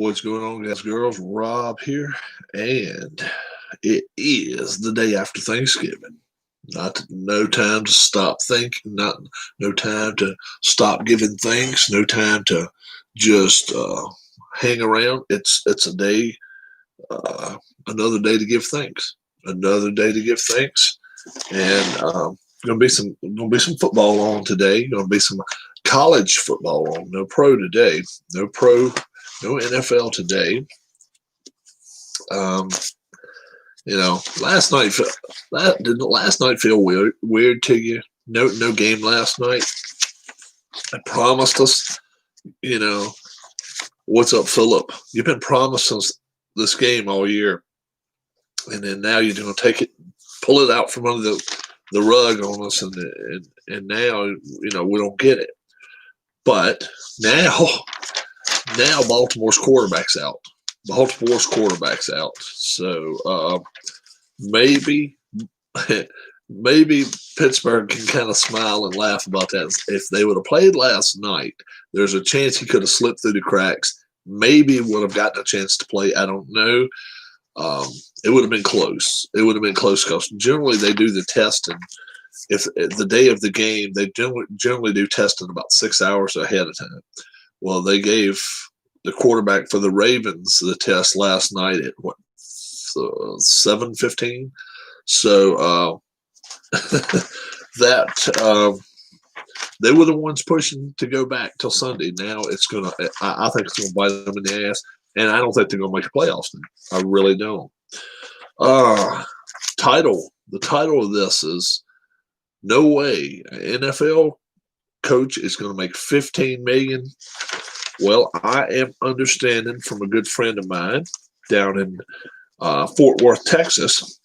What's going on, guys, girls? Rob here, and it is the day after Thanksgiving. No time to stop thinking. No time to stop giving thanks. No time to just hang around. It's a day, uh, another day to give thanks. Another day to give thanks, and gonna be some football on today. Gonna be some college football on. No pro today. No pro. No NFL today. Um, last night didn't last night feel weird to you? No game last night. I promised us. You know what's up, Philip? You've been promised us this game all year, and then now you're going to pull it out from under the rug on us, and now we don't get it. But now Baltimore's quarterback's out. So maybe maybe Pittsburgh can kind of smile and laugh about that. If they would have played last night, there's a chance he could have slipped through the cracks. Maybe would have gotten a chance to play. I don't know. It would have been close. It would have been close because generally they do the testing. If the day of the game, they generally do testing about 6 hours ahead of time. Well, they gave the quarterback for the Ravens the test last night at 7:15. So that they were the ones pushing to go back till Sunday. Now I think it's gonna bite them in the ass, and I don't think they're gonna make the playoffs now. I really don't. The title of this is "No Way an NFL Coach is going to make $15 million." Well, I am understanding from a good friend of mine down in Fort Worth, Texas,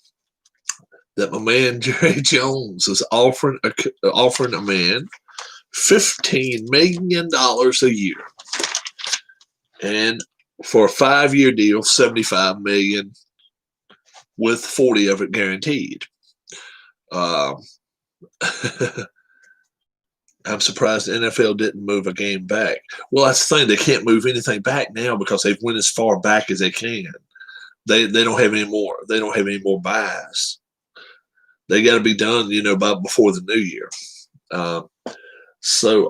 that my man Jerry Jones is offering a man $15 million a year, and for a 5-year deal, $75 million, with 40 of it guaranteed. I'm surprised the NFL didn't move a game back. Well, that's the thing. They can't move anything back now because they've went as far back as they can. They don't have any more. They don't have any more buys. They got to be done, by before the new year. So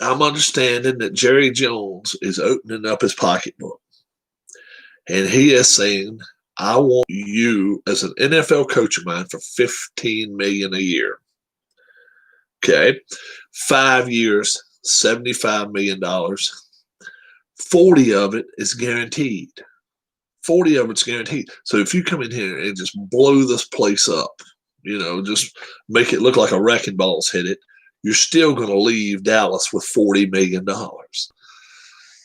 I'm understanding that Jerry Jones is opening up his pocketbook, and he is saying, "I want you as an NFL coach of mine for $15 million a year." Okay, 5 years, $75 million. 40 of it is guaranteed. 40 of it's guaranteed. So if you come in here and just blow this place up, just make it look like a wrecking ball's hit it, you're still going to leave Dallas with $40 million.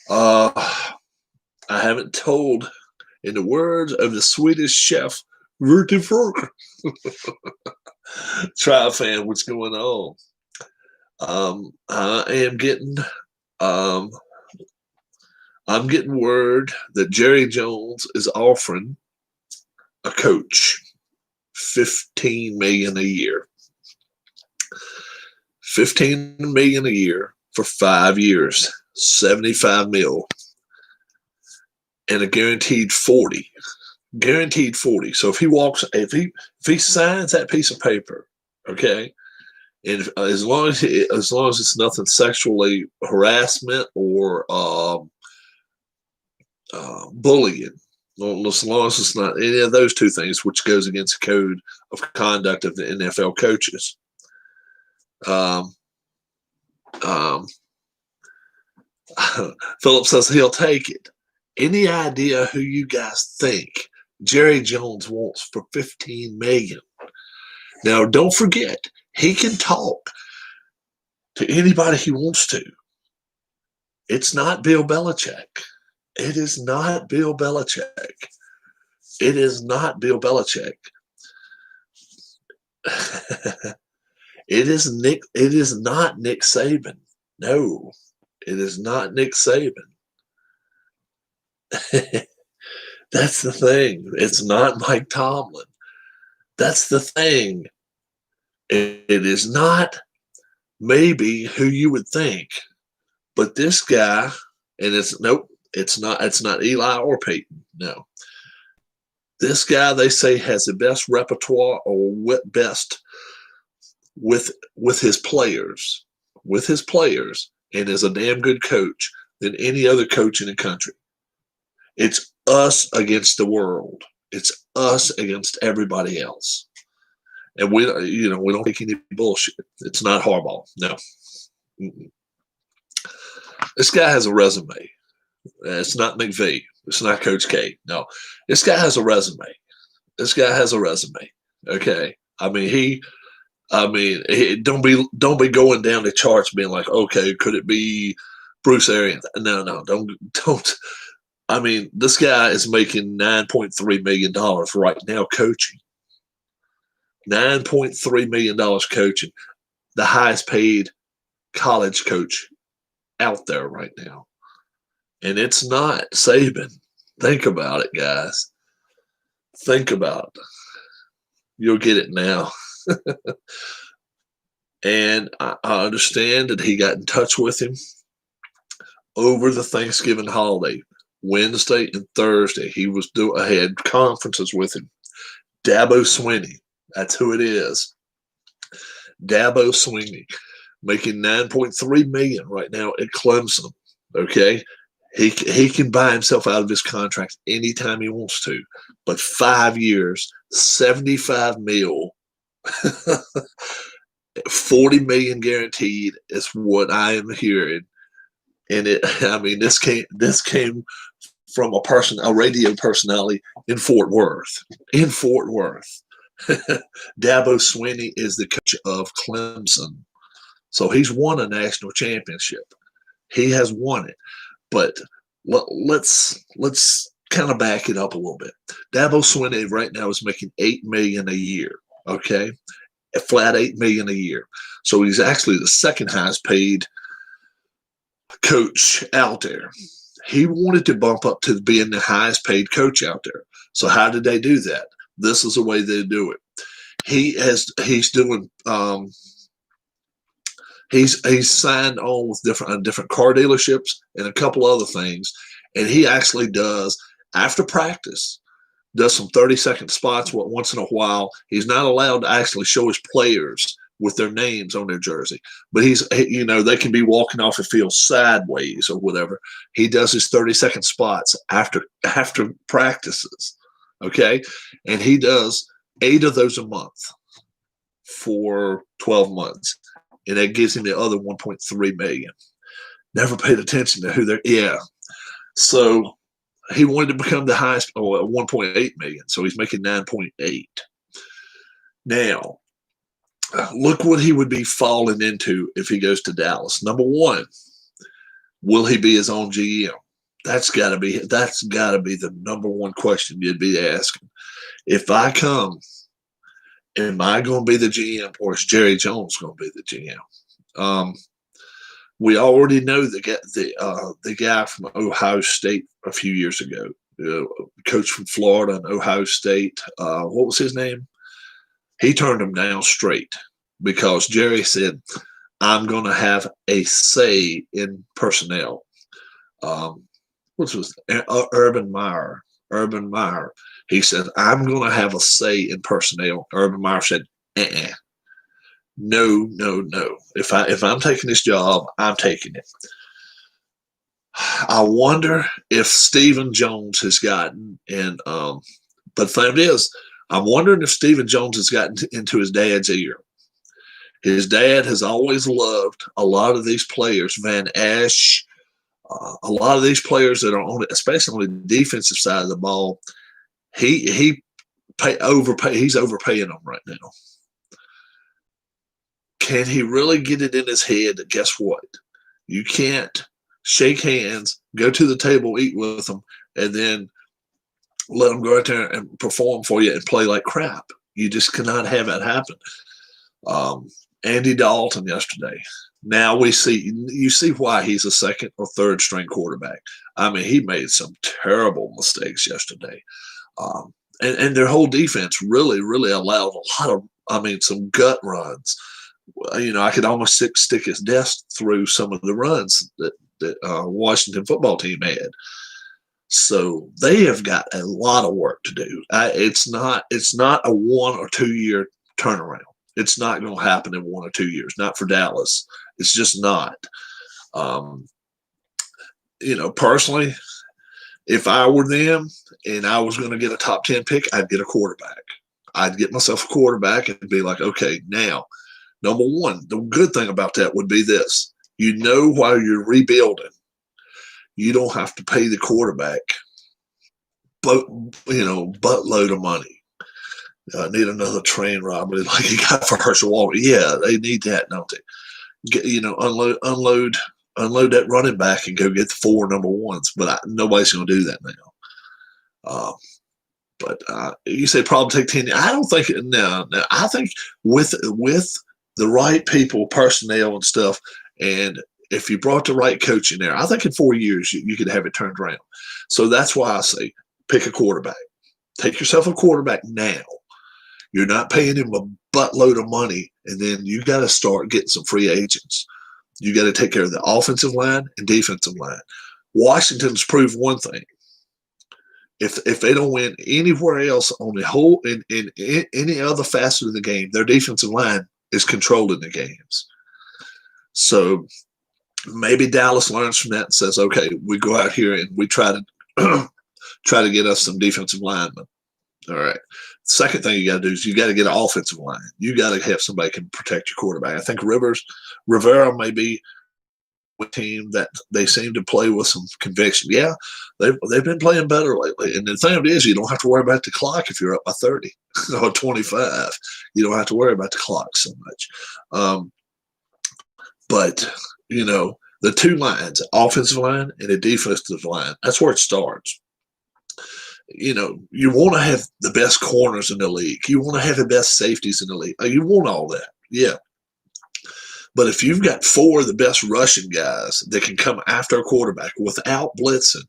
I haven't told, in the words of the Swedish chef, Ruti Frog, Tribe fan, what's going on? I am getting, I'm getting word that Jerry Jones is offering a coach $15 million a year. $15 million a year for 5 years, $75 million, and a guaranteed 40. Guaranteed 40. So if he signs that piece of paper, okay, and as long as it's nothing sexually harassment or bullying, as long as it's not any of those two things, which goes against the code of conduct of the NFL coaches. Philip says he'll take it. Any idea who you guys think Jerry Jones wants for $15 million? Now, don't forget, he can talk to anybody he wants to. It's not Bill Belichick. It is not Bill Belichick. It is not Bill Belichick. It is not Nick Saban. No, it is not Nick Saban. That's the thing. It's not Mike Tomlin. That's the thing. It is not maybe who you would think, but this guy, and it's nope. It's not Eli or Peyton. No. This guy, they say, has the best repertoire or best with his players, and is a damn good coach than any other coach in the country. It's us against the world. It's us against everybody else. And we don't take any bullshit. It's not Harbaugh. No. Mm-mm. This guy has a resume. It's not McVay. It's not Coach K. No. This guy has a resume. Okay. Don't be going down the charts being like, okay, could it be Bruce Arians? No, don't. This guy is making $9.3 million right now coaching. $9.3 million coaching. The highest paid college coach out there right now. And it's not Saban. Think about it, guys. Think about it. You'll get it now. And I understand that he got in touch with him over the Thanksgiving holiday, Wednesday and Thursday. He had conferences with him. Dabo Swinney, that's who it is. Dabo Swinney, making $9.3 million right now at Clemson. Okay, he can buy himself out of his contract anytime he wants to, but 5 years, $75 million. $40 million guaranteed is what I am hearing, and this came from a radio personality in Fort Worth. Dabo Swinney is the coach of Clemson, so he's won a national championship. He has won it, but let's kind of back it up a little bit. Dabo Swinney right now is making $8 million a year. Okay. A flat $8 million a year. So he's actually the second highest paid coach out there. He wanted to bump up to being the highest paid coach out there. So how did they do that? This is the way they do it. He's signed on with different car dealerships and a couple other things, and he actually does after practice. Does some 30-second spots once in a while. He's not allowed to actually show his players with their names on their jersey, but they can be walking off the field sideways or whatever. He does his 30-second spots after practices, okay? And he does 8 of those a month for 12 months, and that gives him the other $1.3 million. Never paid attention to who they're – yeah. So – he wanted to become the highest, $1.8 million, so he's making 9.8. Now, look what he would be falling into if he goes to Dallas. Number one, will he be his own GM? That's got to be the number one question you'd be asking. If I come, am I going to be the GM, or is Jerry Jones going to be the GM? We already know the guy from Ohio State a few years ago, coach from Florida and Ohio State. What was his name? He turned him down straight because Jerry said, I'm going to have a say in personnel. What was Urban Meyer? He said, I'm going to have a say in personnel. Urban Meyer said, No. If I'm taking this job, I'm taking it. I wonder if Stephen Jones has gotten in. But the thing is, I'm wondering if Stephen Jones has gotten into his dad's ear. His dad has always loved a lot of these players, Van Ash, a lot of these players that are on it, especially on the defensive side of the ball. He's overpaying them right now. Can he really get it in his head that guess what? You can't shake hands, go to the table, eat with them, and then let them go out there and perform for you and play like crap. You just cannot have that happen. Andy Dalton yesterday. Now you see why he's a second or third string quarterback. He made some terrible mistakes yesterday. And their whole defense really, really allowed a lot of, some gut runs. I could almost stick his desk through some of the runs that that Washington football team had. So they have got a lot of work to do. It's not a 1 or 2 year turnaround. It's not going to happen in 1 or 2 years. Not for Dallas. It's just not. Um, personally, if I were them and I was going to get a top 10 pick, I'd get a quarterback. I'd get myself a quarterback and be like, okay, now, number one, the good thing about that would be this. While you're rebuilding, you don't have to pay the quarterback buttload of money. Need another train robbery like he got for Herschel Walker. Yeah, they need that, don't they? Unload that running back and go get the 4 number ones. But nobody's going to do that now. But you say probably take 10. I don't think no. I think with the right people, personnel, and stuff, and if you brought the right coach in there, I think in 4 years you could have it turned around. So that's why I say pick a quarterback. Take yourself a quarterback now. You're not paying him a buttload of money, and then you got to start getting some free agents. You got to take care of the offensive line and defensive line. Washington's proved one thing. If they don't win anywhere else on the whole in any other facet of the game, their defensive line is controlling the games. So maybe Dallas learns from that and says, okay, we go out here and we try to get us some defensive linemen. All right. Second thing you got to do is you got to get an offensive line. You got to have somebody who can protect your quarterback. I think Rivera may be a team that they seem to play with some conviction. Yeah, they've been playing better lately. And the thing is, you don't have to worry about the clock if you're up by 30 or 25. You don't have to worry about the clock so much. But the two lines, offensive line and a defensive line, that's where it starts. You want to have the best corners in the league. You want to have the best safeties in the league. You want all that. Yeah. But if you've got 4 of the best rushing guys that can come after a quarterback without blitzing,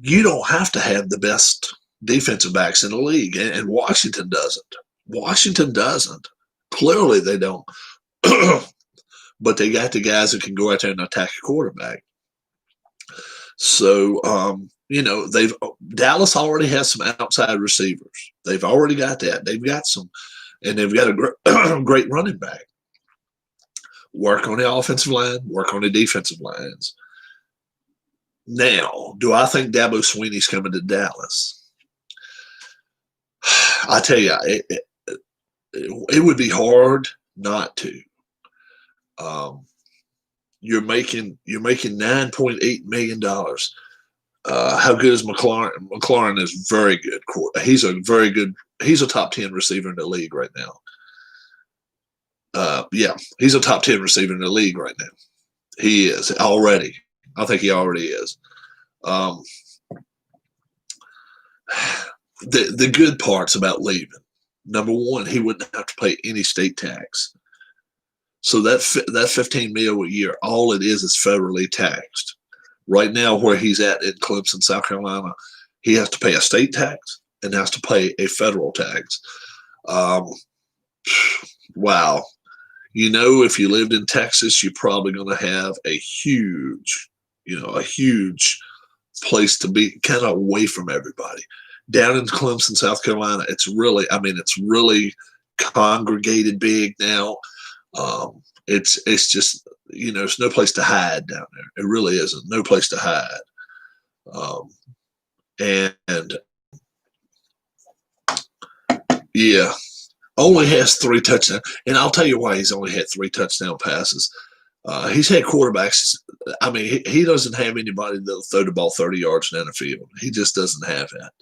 you don't have to have the best defensive backs in the league. And Washington doesn't. Washington doesn't. Clearly they don't. But they got the guys that can go out there and attack a quarterback. So, Dallas already has some outside receivers. They've already got that. They've got some, and they've got a great running back. Work on the offensive line, work on the defensive lines. Now, do I think Dabo Swinney's coming to Dallas? I tell you, it would be hard not to. You're making $9.8 million. How good is McLaurin? McLaurin is very good. He's a top 10 receiver in the league right now. He's a top 10 receiver in the league right now. He is already. I think he already is. The good parts about leaving. Number one, he wouldn't have to pay any state tax. So that $15 million a year, all it is federally taxed. Right now, where he's at in Clemson, South Carolina, he has to pay a state tax and has to pay a federal tax. Wow. If you lived in Texas, you're probably going to have a huge place to be, kind of away from everybody. Down in Clemson, South Carolina, it's really congregated big now. It's just, there's no place to hide down there. It really isn't. No place to hide. Only has 3 touchdowns. And I'll tell you why he's only had 3 touchdown passes. He's had quarterbacks. He doesn't have anybody that'll throw the ball 30 yards down the field. He just doesn't have that.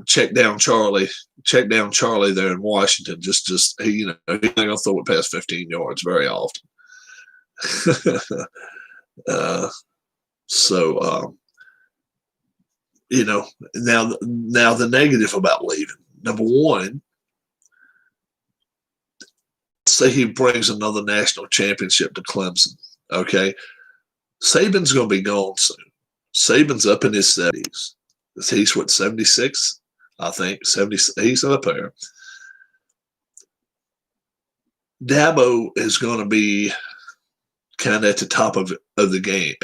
Check down Charlie there in Washington. He's not gonna throw it past 15 yards very often. Now the negative about leaving. Number one, say he brings another national championship to Clemson. Okay, Saban's gonna be gone soon. Saban's up in his 70s. He's 76, I think. 70. He's up there. Dabo is going to be kind of at the top of the game,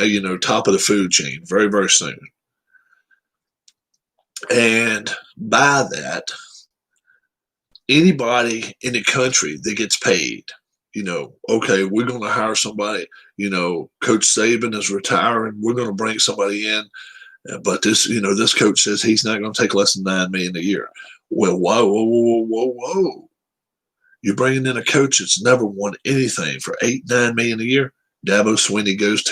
top of the food chain very, very soon. And by that, anybody in the country that gets paid, okay, we're going to hire somebody, Coach Saban is retiring. We're going to bring somebody in. But this coach says he's not going to take less than $9 million a year. Well, whoa. You're bringing in a coach that's never won anything for $8-9 million a year. Dabo Swinney goes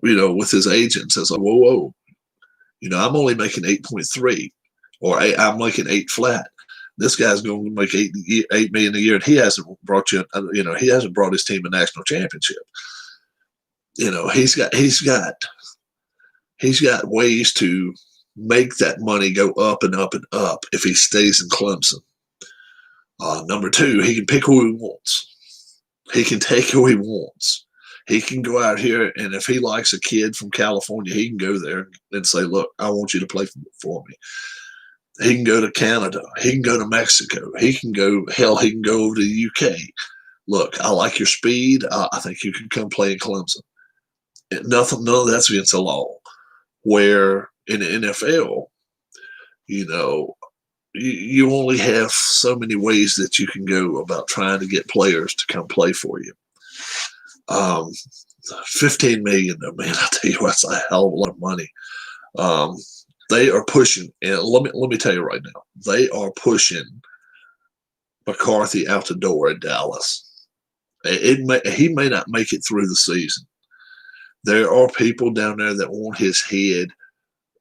with his agent and says, whoa. I'm only making 8.3, or I'm making 8 flat. This guy's going to make $8 million a year, and he hasn't brought he hasn't brought his team a national championship. He's got ways to make that money go up and up and up if he stays in Clemson. Number 2, he can pick who he wants. He can take who he wants. He can go out here, and if he likes a kid from California, he can go there and say, look, I want you to play for me. He can go to Canada. He can go to Mexico. He can go over to the UK. Look, I like your speed. I think you can come play in Clemson. None of that's against the law. Where in the NFL, you only have so many ways that you can go about trying to get players to come play for you. $15 million, man, I tell you what, that's a hell of a lot of money. They are pushing, and let me tell you right now, they are pushing McCarthy out the door at Dallas. He may not make it through the season. There are people down there that want his head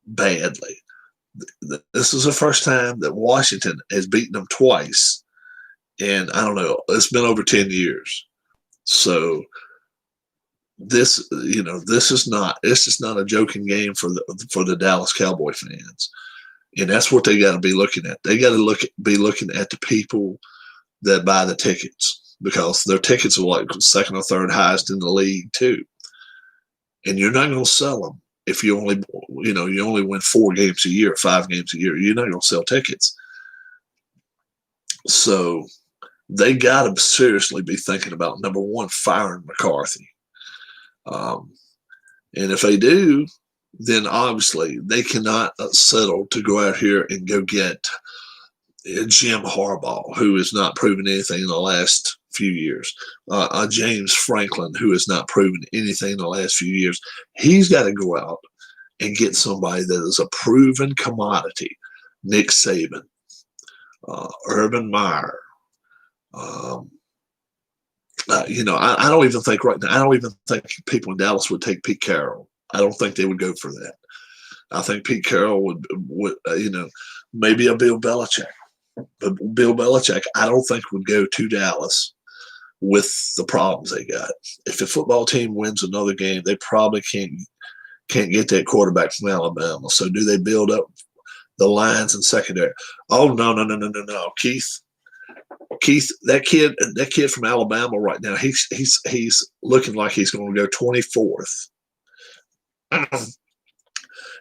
badly. This is the first time that Washington has beaten them twice, and I don't know, it's been over 10 years. So this is not a joking game for the Dallas Cowboy fans, and that's what they got to be looking at. They got to be looking at the people that buy the tickets, because their tickets are like second or third highest in the league too. And you're not going to sell them if you only win 4 games a year, 5 games a year. You're not going to sell tickets. So they got to seriously be thinking about, number 1, firing McCarthy. And if they do, then obviously they cannot settle to go out here and go get Jim Harbaugh, who has not proven anything in the last few years. James Franklin, who has not proven anything in the last few years. He's got to go out and get somebody that is a proven commodity. Nick Saban, Urban Meyer. I don't even think right now. I don't even think people in Dallas would take Pete Carroll. I don't think they would go for that. I think Pete Carroll would maybe a Bill Belichick. But Bill Belichick, I don't think would go to Dallas with the problems they got. If the football team wins another game, they probably can't get that quarterback from Alabama. So do they build up the lines and secondary? Oh, no. Keith, that kid from Alabama right now, he's looking like he's going to go 24th.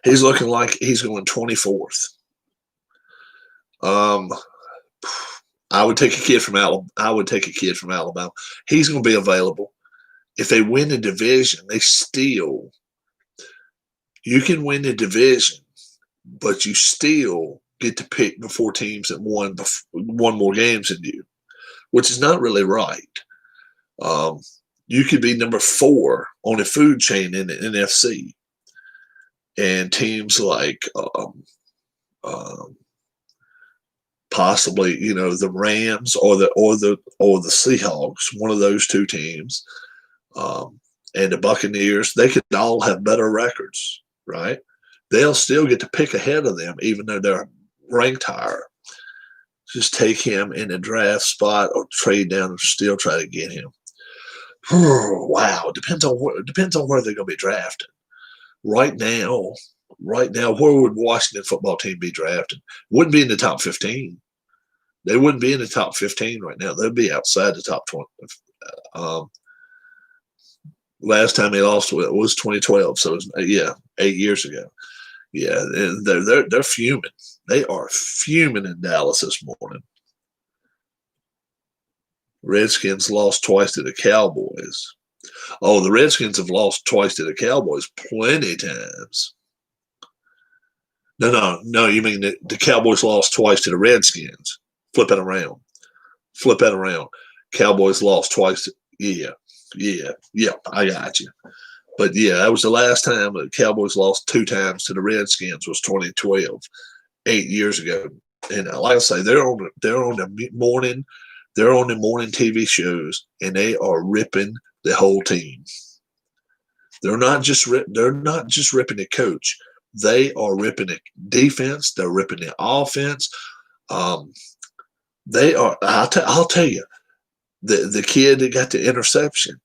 He's looking like he's going 24th. I would take a kid from Alabama. He's going to be available. If they win the division, you can win the division, but you still get to pick before teams that won more games than you, which is not really right. You could be number 4 on the food chain in the NFC, and teams like possibly the Rams or the Seahawks, one of those 2 teams, and the Buccaneers, they could all have better records, right? They'll still get to pick ahead of them, even though they're ranked higher. Just take him in a draft spot or trade down and still try to get him. Wow, depends on where they're going to be drafted. Right now, where would Washington football team be drafted? Wouldn't be in the top 15. They wouldn't be in the top 15 right now. They'd be outside the top 20. Last time they lost was 2012, so it was, 8 years ago. Yeah, and they're fuming. They are fuming in Dallas this morning. Redskins lost twice to the Cowboys. Oh, the Redskins have lost twice to the Cowboys plenty times. No. You mean the Cowboys lost twice to the Redskins? Flip it around. Flip that around. Cowboys lost twice. Yeah. I got you. But yeah, that was the last time the Cowboys lost 2 times to the Redskins. Was 2012, 8 years ago. And like I say, they're on the morning. They're on the morning TV shows, and they are ripping the whole team. They're not just ripping the coach. They are ripping the defense. They're ripping the offense. They are. I'll tell you, the kid that got the interception.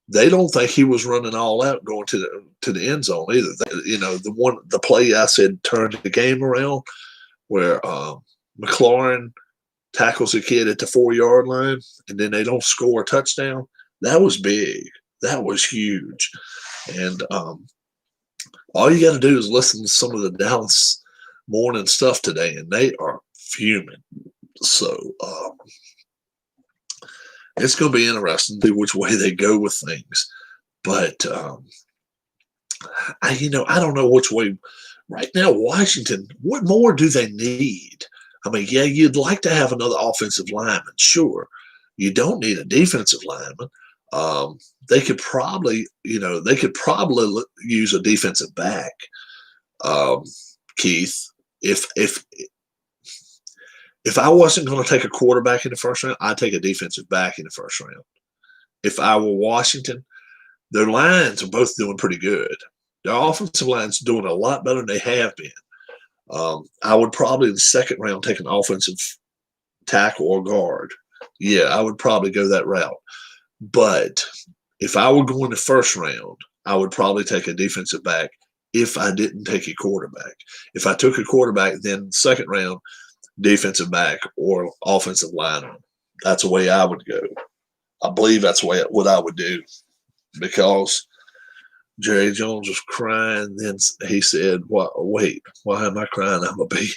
They don't think he was running all out going to the end zone either. The play I said turned the game around, where McLaurin tackles a kid at the 4-yard line, and then they don't score a touchdown. That was big. That was huge. And all you got to do is listen to some of the Dallas morning stuff today, and they are fuming. So it's going to be interesting to see which way they go with things. But I don't know which way. Right now, Washington, what more do they need? I mean, yeah, you'd like to have another offensive lineman, sure. You don't need a defensive lineman. They could probably use a defensive back, Keith. If I wasn't going to take a quarterback in the first round, I'd take a defensive back in the first round. If I were Washington, their lines are both doing pretty good. Their offensive line's doing a lot better than they have been. I would probably in the second round take an offensive tackle or guard. Yeah, I would probably go that route. But if I were going the first round, I would probably take a defensive back if I didn't take a quarterback. If I took a quarterback, then second round, defensive back or offensive lineman. That's the way I would go. I believe that's what I would do, because Jerry Jones was crying. Then he said, wait, why am I crying? I'm a beat.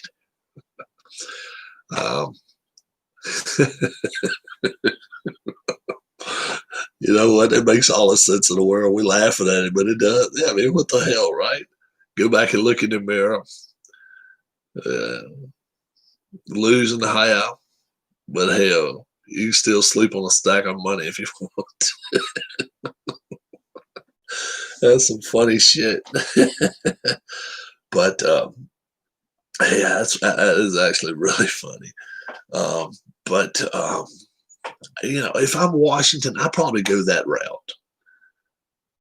You know what? It makes all the sense in the world. We're laughing at it, but it does. Yeah, I mean, what the hell, right? Go back and look in the mirror. Losing the house, but hell, you can still sleep on a stack of money if you want. That's some funny shit. But yeah, that is actually really funny. But if I'm Washington, I'd probably go that route.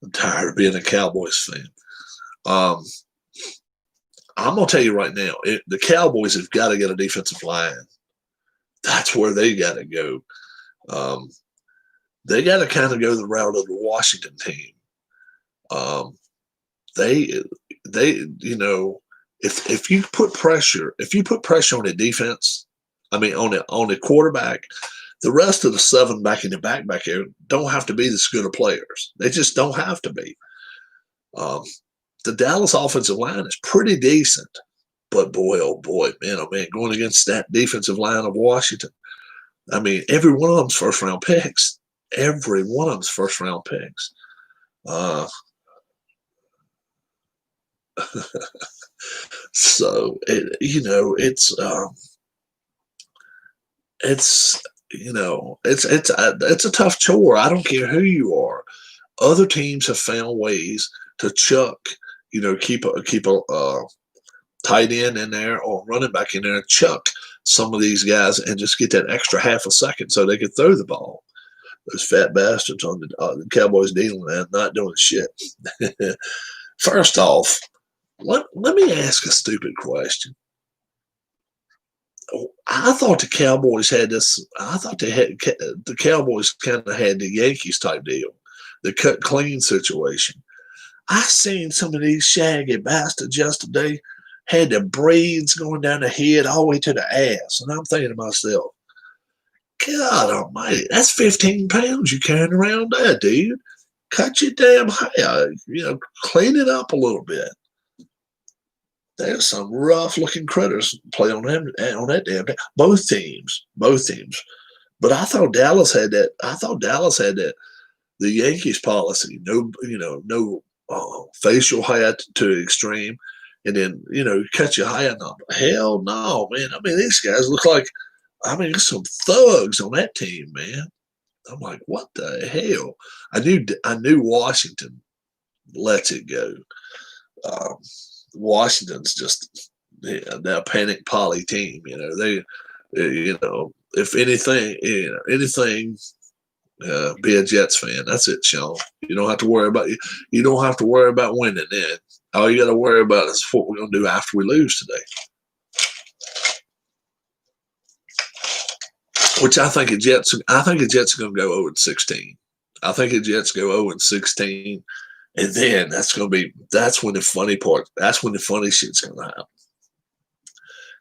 I'm tired of being a Cowboys fan. I'm going to tell you right now, the Cowboys have got to get a defensive line. That's where they got to go. They got to kind of go the route of the Washington team. If you put pressure on the defense, on the quarterback, the rest of the 7 back in the back here don't have to be this good of players. They just don't have to be. The Dallas offensive line is pretty decent, but boy, oh boy, man, going against that defensive line of Washington, I mean, every one of them's first-round picks. Every one of them's first-round picks. So it's a tough chore. I don't care who you are. Other teams have found ways to chuck, keep a tight end in there or running back in there and chuck some of these guys and just get that extra half a second so they could throw the ball. Those fat bastards on the Cowboys dealing with that, not doing shit. First off, let me ask a stupid question. I thought the Cowboys had this. I thought the Cowboys kind of had the Yankees type deal, the cut clean situation. I seen some of these shaggy bastards yesterday had the braids going down the head all the way to the ass, and I'm thinking to myself, God Almighty, that's 15 pounds you carrying around there, dude. Cut your damn hair, clean it up a little bit. There's some rough-looking critters play on that damn thing. Both teams. But I thought Dallas had that. The Yankees policy, no, no facial hair to extreme, and then cut your hair. No, hell no, man. I mean, these guys look like, there's some thugs on that team, man. I'm like, what the hell? I knew Washington lets it go. Washington's just that panic poly team. They, if anything, anything. Be a Jets fan. That's it, Sean. You don't have to worry about you don't have to worry about winning. Then all you got to worry about is what we're going to do after we lose today. Which I think the Jets are going to go 0-16. I think the Jets go 0-16, and then that's when the funny part. That's when the funny shit's going to happen.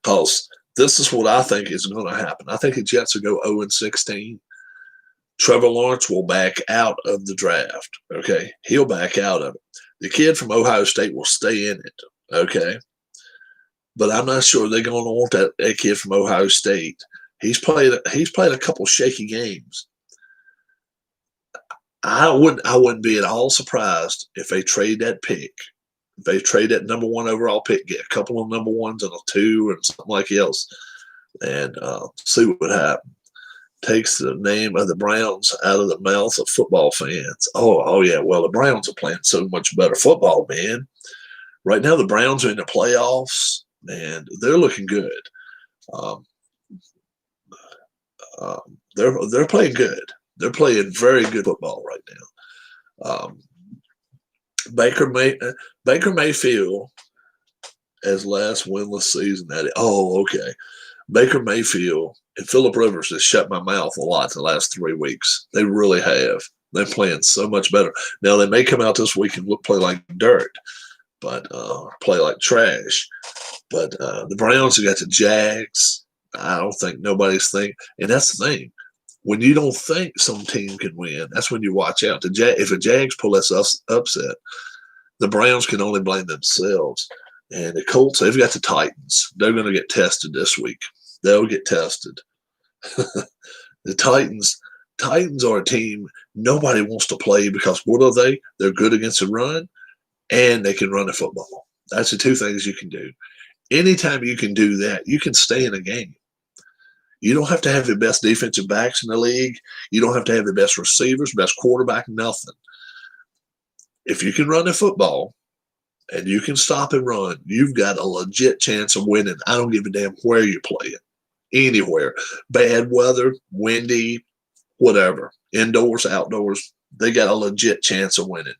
Because this is what I think is going to happen. I think the Jets will go 0-16. Trevor Lawrence will back out of the draft. Okay. He'll back out of it. The kid from Ohio State will stay in it. Okay. But I'm not sure they're going to want that kid from Ohio State. He's played a couple shaky games. I wouldn't be at all surprised if they trade that pick. If they trade that number 1 overall pick, get a couple of number 1s and a 2 and something like else, and see what happens. Takes the name of the Browns out of the mouth of football fans. Oh yeah. Well, the Browns are playing so much better football, man. Right now, the Browns are in the playoffs, and they're looking good. They're playing good. They're playing very good football right now. Baker Mayfield as last winless season at it. Oh, okay. Baker Mayfield and Phillip Rivers has shut my mouth a lot the last 3 weeks. They really have. They're playing so much better. Now, they may come out this week and play like dirt, but play like trash. But the Browns have got the Jags. I don't think nobody's thinking. And that's the thing. When you don't think some team can win, that's when you watch out. If the Jags pull this upset, the Browns can only blame themselves. And the Colts, they've got the Titans. They're going to get tested this week. They'll get tested. The Titans are a team nobody wants to play because what are they? They're good against the run, and they can run the football. That's the 2 things you can do. Anytime you can do that, you can stay in a game. You don't have to have the best defensive backs in the league. You don't have to have the best receivers, best quarterback, nothing. If you can run the football and you can stop and run, you've got a legit chance of winning. I don't give a damn where you play it. Anywhere. Bad weather, windy, whatever. Indoors, outdoors, they got a legit chance of winning.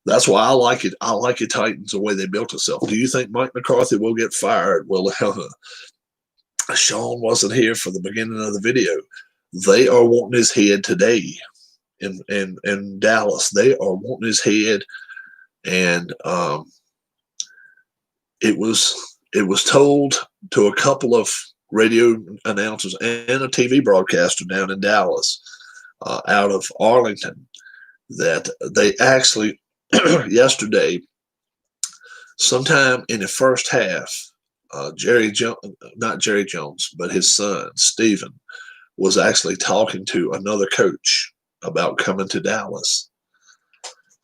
That's why I like it. I like the Titans the way they built itself. Do you think Mike McCarthy will get fired? Well, Sean wasn't here for the beginning of the video. They are wanting his head today in Dallas. They are wanting his head, and it was told to a couple of radio announcers and a TV broadcaster down in Dallas, out of Arlington, that they actually yesterday, sometime in the first half, not Jerry Jones, but his son, Steven, was actually talking to another coach about coming to Dallas.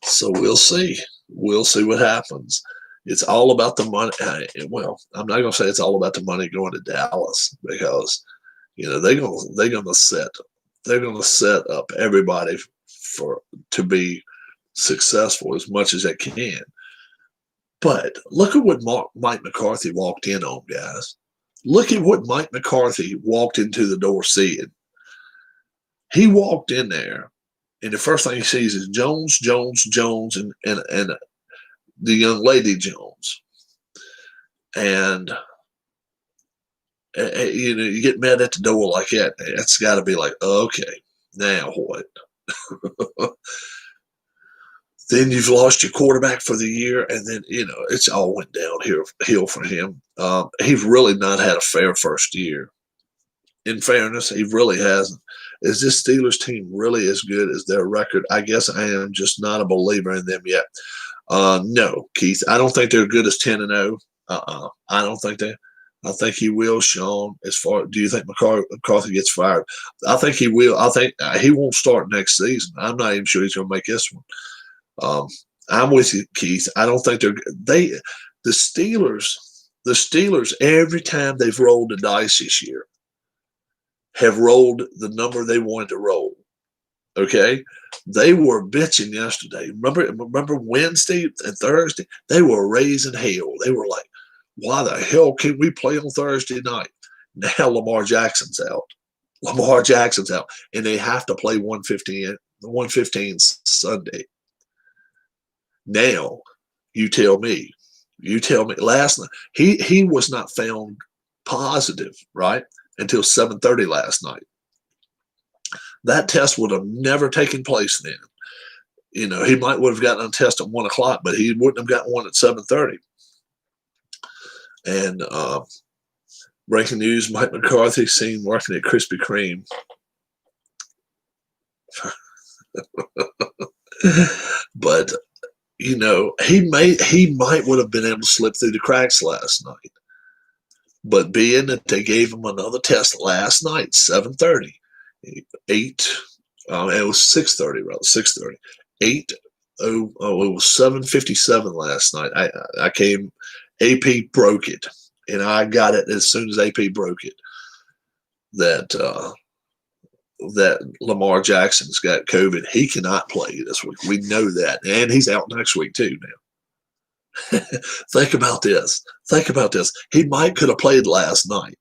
So we'll see. We'll see what happens. It's all about the money. Well, I'm not going to say it's all about the money going to Dallas because, they're going to set up everybody to be successful as much as they can. But look at what Mike McCarthy walked in on, guys. Look at what Mike McCarthy walked into the door seeing. He walked in there, and the first thing he sees is Jones, and the young lady Jones. And you get mad at the door like that. It's got to be like, okay, now what? Then you've lost your quarterback for the year, and then, it's all went downhill for him. He's really not had a fair first year. In fairness, he really hasn't. Is this Steelers team really as good as their record? I guess I am just not a believer in them yet. No, Keith, I don't think they're good as 10-0. I don't think they. I think he will, Sean. As far, do you think McCarthy gets fired? I think he will. I think he won't start next season. I'm not even sure he's going to make this one. Um, I'm with you, Keith. I don't think the Steelers. The Steelers, every time they've rolled the dice this year, have rolled the number they wanted to roll. Okay, they were bitching yesterday. Remember Wednesday and Thursday? They were raising hell. They were like, "Why the hell can't we play on Thursday night?" Now Lamar Jackson's out. Lamar Jackson's out, and they have to play 115 Sunday. Now, you tell me. You tell me. Last night he was not found positive, right, until 7:30 last night. That test would have never taken place then. You know, he might would have gotten a test at 1 o'clock, but he wouldn't have gotten one at 7:30. And breaking news: Mike McCarthy seen working at Krispy Kreme. But you know, he might would have been able to slip through the cracks last night. But being that they gave him another test last night, 7:30, 8, it was 6:30, rather 6:30, 8. It was 7:57 last night. I came, AP broke it, and I got it as soon as AP broke it that that Lamar Jackson's got COVID. He cannot play this week. We know that, and he's out next week too. Now, think about this. Think about this. He might could have played last night,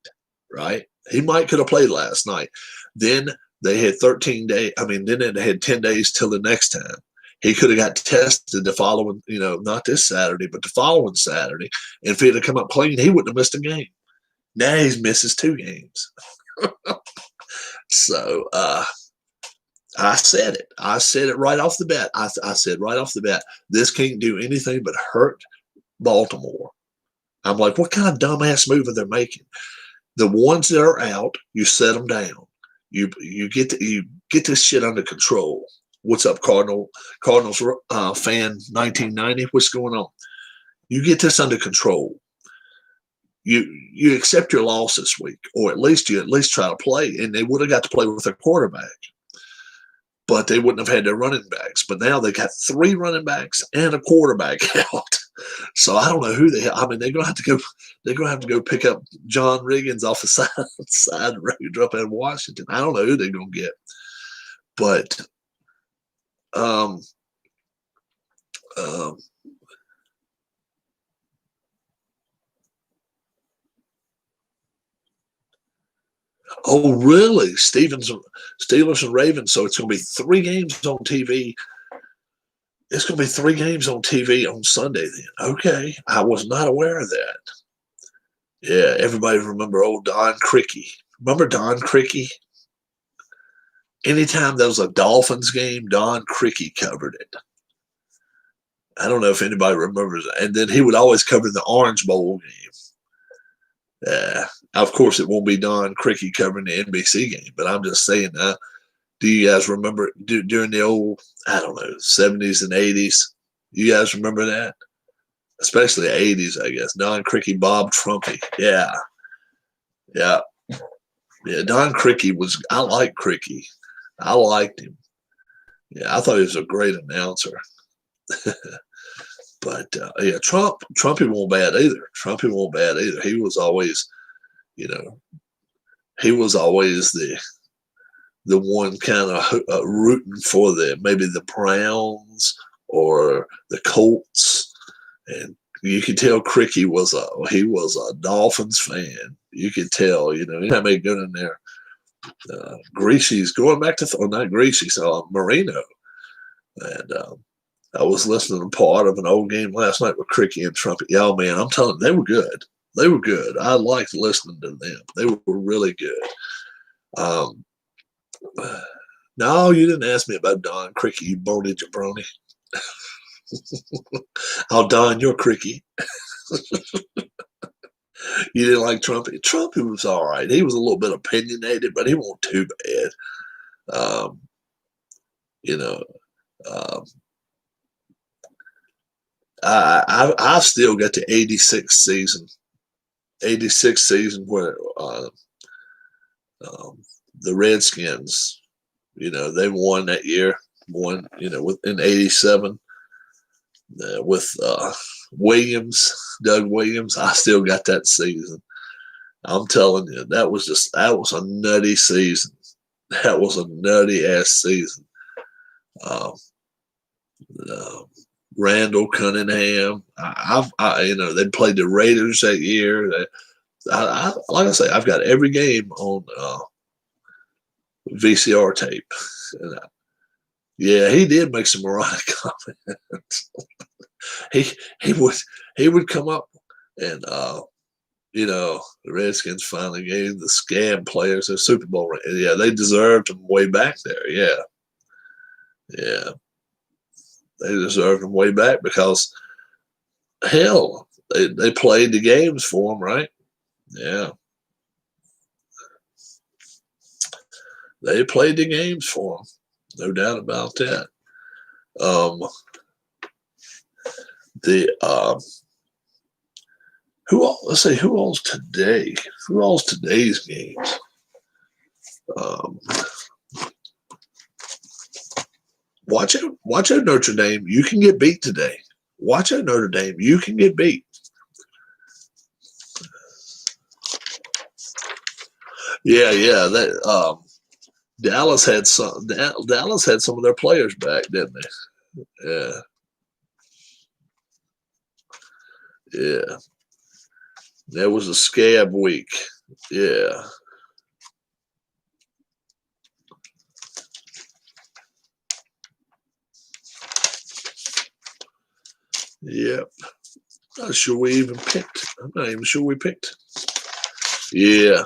right? He might could have played last night. Then they had 13 days. I mean, then they had 10 days till the next time. He could have got tested the following, you know, not this Saturday, but the following Saturday. And if he'd have come up clean, he wouldn't have missed a game. Now he misses 2 games. So I said it. I said it right off the bat. I said right off the bat, this can't do anything but hurt Baltimore. I'm like, what kind of dumbass move are they making? The ones that are out, you set them down. You get this shit under control. What's up, Cardinals fan 1990? What's going on? You get this under control. You accept your loss this week, or at least try to play. And they would have got to play with their quarterback, but they wouldn't have had their running backs. But now they got 3 running backs and a quarterback out. So I don't know who they. I mean, they're gonna have to go. They're gonna have to go pick up John Riggins off the side road up in Washington. I don't know who they're gonna get, but um, um, oh, really? Steelers and Ravens. So it's going to be 3 games on TV. It's going to be 3 games on TV on Sunday then. Okay. I was not aware of that. Yeah. Everybody remember old Don Criqui. Remember Don Criqui? Anytime there was a Dolphins game, Don Criqui covered it. I don't know if anybody remembers that. And then he would always cover the Orange Bowl game. Of course, it won't be Don Criqui covering the NBC game, but I'm just saying, do you guys remember during the old, I don't know, 70s and 80s? You guys remember that? Especially the 80s, I guess. Don Criqui, Bob Trumpy. Yeah. Yeah. Yeah. Don Criqui I like Criqui. I liked him. Yeah. I thought he was a great announcer. But yeah, Trumpy won't bad either. Trumpy won't bad either. He was always, you know, he was always the one kind of rooting for maybe the Browns or the Colts, and you could tell Criqui was a Dolphins fan. You could tell, you know, anytime they go in there, Greasy's going back to not Greasy, so Marino, and I was listening to part of an old game last night with Criqui and Trumpet. Yeah, man, I'm telling you, they were good. They were good. I liked listening to them. They were really good. No, you didn't ask me about Don Criqui, you bony jabroni. Oh, Don, you're Criqui. You didn't like Trumpet? Trumpet was all right. He was a little bit opinionated, but he wasn't too bad. You know, I've still got the '86 season '86 season where the Redskins, they won that year. Won, in '87 with Williams, Doug Williams. I still got that season. I'm telling you, that was a nutty season. That was a nutty ass season. Uh, uh, Randall Cunningham. They played the Raiders that year. Like I say, I've got every game on VCR tape. And, yeah, he did make some erotic comments. he would come up and the Redskins finally gave the scam players their Super Bowl ring. Yeah, they deserved them way back there. Yeah, yeah, they deserved them way back because hell, they played the games for them, right? Yeah, they played the games for them, no doubt about that. The let's say who owns today? Who owns today's games? Watch out, Notre Dame. You can get beat today. Watch out, Notre Dame. You can get beat. Yeah. That Dallas had some of their players back, didn't they? Yeah. Yeah. That was a scab week. Yeah. Yep. Not sure we even picked. I'm not even sure we picked. Yeah.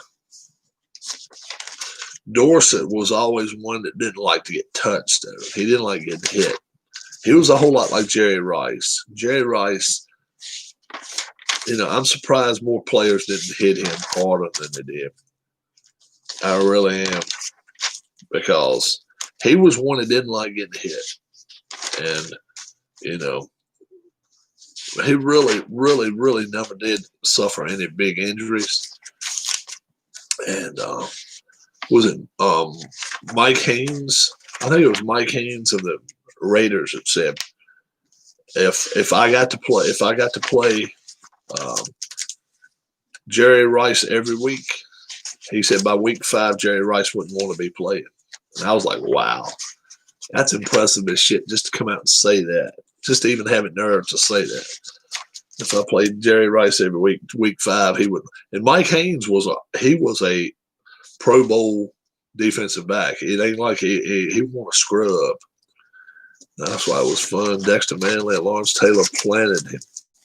Dorsett was always one that didn't like to get touched. He didn't like getting hit. He was a whole lot like Jerry Rice. Jerry Rice, I'm surprised more players didn't hit him harder than they did. I really am. Because he was one that didn't like getting hit. And, he really, really, really never did suffer any big injuries. And was it Mike Haynes? I think it was Mike Haynes of the Raiders that said, if I got to play Jerry Rice every week, he said by week 5 Jerry Rice wouldn't want to be playing. And I was like, wow, that's impressive as shit just to come out and say that. Just to even have it nerve to say that. If I played Jerry Rice every week 5, he would. And Mike Haynes was a Pro Bowl defensive back. It ain't like he won a scrub. That's why it was fun. Dexter Manley and Lawrence Taylor planted him.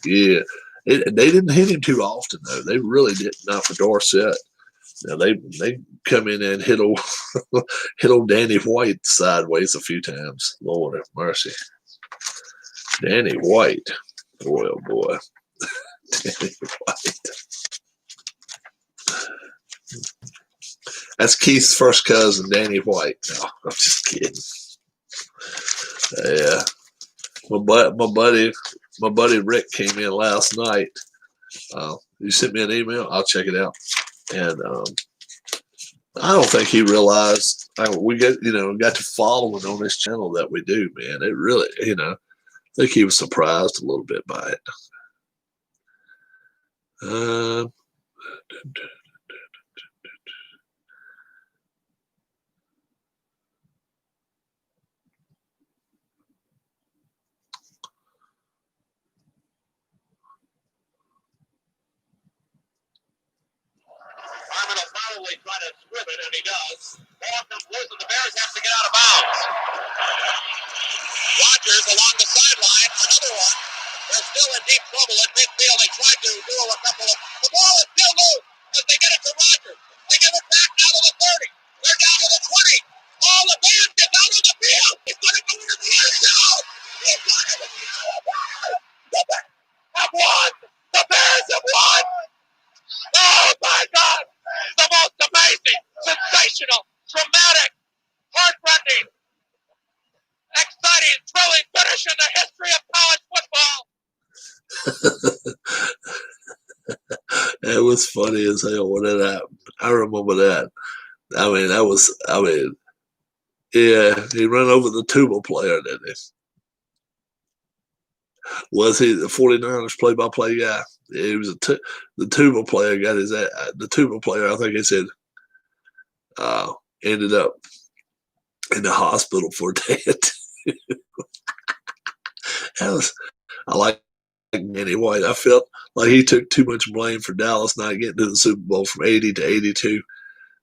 Yeah. They didn't hit him too often, though. They really didn't. Not for Dorsett. Now they come in and hit old Danny White sideways a few times. Lord have mercy. Danny White. Boy, oh boy. Danny White. That's Keith's first cousin, Danny White. No, I'm just kidding. Yeah. My buddy Rick came in last night. You sent me an email. I'll check it out. And I don't think he realized we got to following on this channel that we do, man. It really, I think he was surprised a little bit by it. Probably try to strip it, and he does. Ball comes loose, and the Bears have to get out of bounds. Rodgers along the sideline, another one. They're still in deep trouble at midfield. They tried to do a couple of. The ball is still loose as they get it to Rodgers. They give it back now to the 30. They're down to the 20. All the band is out on the field. He's going to go into the end zone. He's going to the end zone. The Bears have won. The Bears have won. Oh my God! The most amazing, sensational, dramatic, heartrending, exciting, thrilling finish in the history of college football. It was funny as hell when that happened. I remember that. Yeah, he ran over the tuba player, didn't he? Was he the 49ers play-by-play guy? He was the tuba player got the tuba player, I think he said, uh, ended up in the hospital for that. I like Danny White. I felt like he took too much blame for Dallas not getting to the Super Bowl from 80 to 82.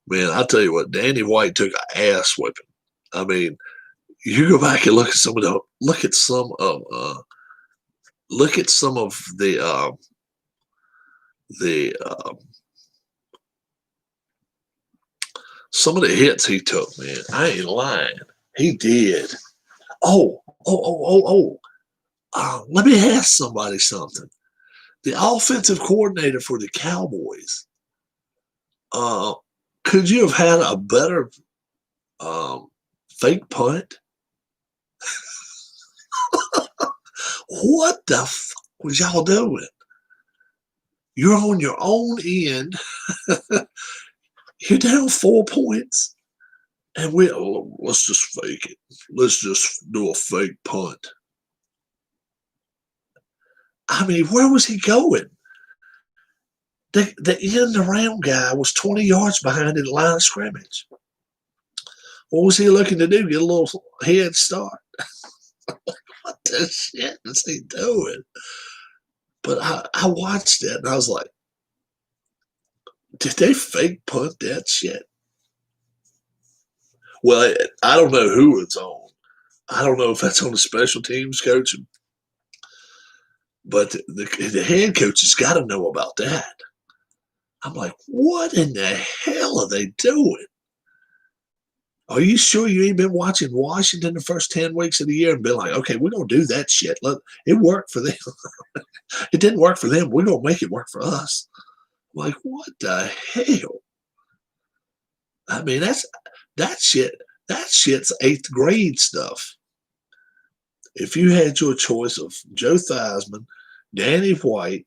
Man, I tell you what, Danny White took an ass whipping. I mean, you go back and look at some of the some of the hits he took, man. I ain't lying. He did. Oh, oh, oh, oh, oh. Let me ask somebody something. The offensive coordinator for the Cowboys, uh, could you have had a better um, fake punt? What the fuck was y'all doing? You're on your own end. You're down 4 points. And let's just fake it. Let's just do a fake punt. I mean, where was he going? The end around guy was 20 yards behind in the line of scrimmage. What was he looking to do? Get a little head start? What the shit is he doing? But I watched it and I was like, did they fake punt that shit? Well, I don't know who it's on. I don't know if that's on the special teams coach, but the head coach has got to know about that. I'm like, what in the hell are they doing? Are you sure you ain't been watching Washington the first 10 weeks of the year and been like, okay, we're going to do that shit. Look, it worked for them. It didn't work for them. We're going to make it work for us. I'm like, what the hell? I mean, that shit's eighth grade stuff. If you had your choice of Joe Theismann, Danny White,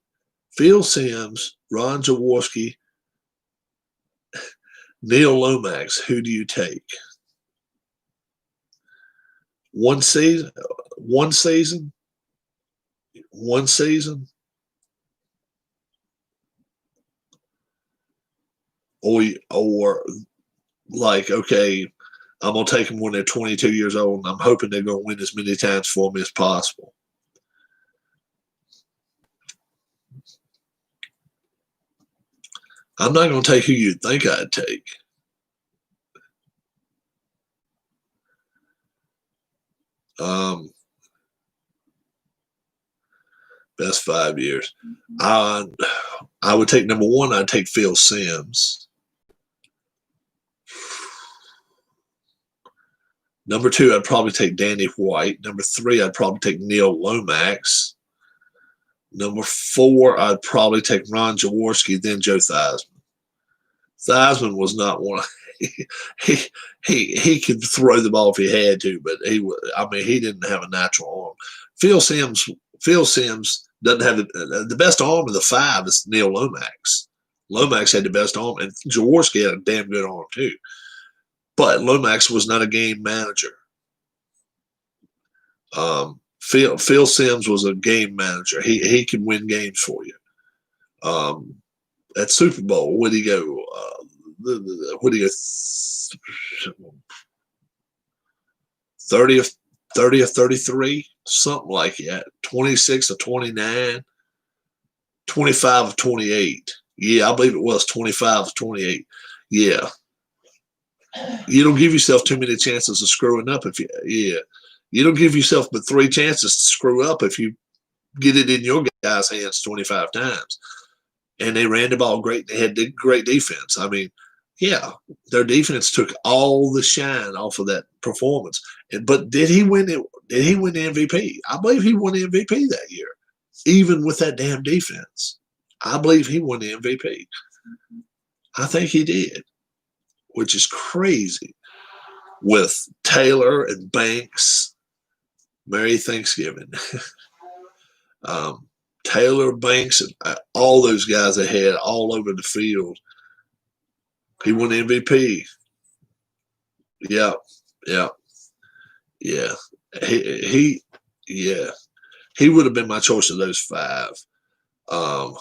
Phil Simms, Ron Jaworski, Neil Lomax, who do you take? One season, or like, okay, I'm gonna take them when they're 22 years old, and I'm hoping they're gonna win as many times for me as possible. I'm not gonna take who you'd think I'd take. Best 5 years. I would take number one. I'd take Phil Simms. Number two, I'd probably take Danny White. Number three, I'd probably take Neil Lomax. Number four, I'd probably take Ron Jaworski, then Joe Theismann. Theismann was not one. He could throw the ball if he had to, but he didn't have a natural arm. Phil Simms doesn't have the best arm of the five is Neil Lomax. Lomax had the best arm, and Jaworski had a damn good arm too. But Lomax was not a game manager. Phil Simms was a game manager. He can win games for you. At Super Bowl, where'd he go? Where'd he go? 30 or 33, something like that. 26 or 29, 25 or 28. Yeah, I believe it was 25 or 28. Yeah. You don't give yourself too many chances of screwing up you don't give yourself but 3 chances to screw up if you get it in your guys' hands 25 times. And they ran the ball great. They had great defense. I mean, yeah, their defense took all the shine off of that performance. But did he win it? Did he win the MVP? I believe he won the MVP that year, even with that damn defense. I believe he won the MVP. I think he did, which is crazy. With Taylor and Banks, Merry Thanksgiving. Taylor Banks, and all those guys they had all over the field. He won MVP. Yeah, yeah, yeah. Yeah. He would have been my choice of those five. Um,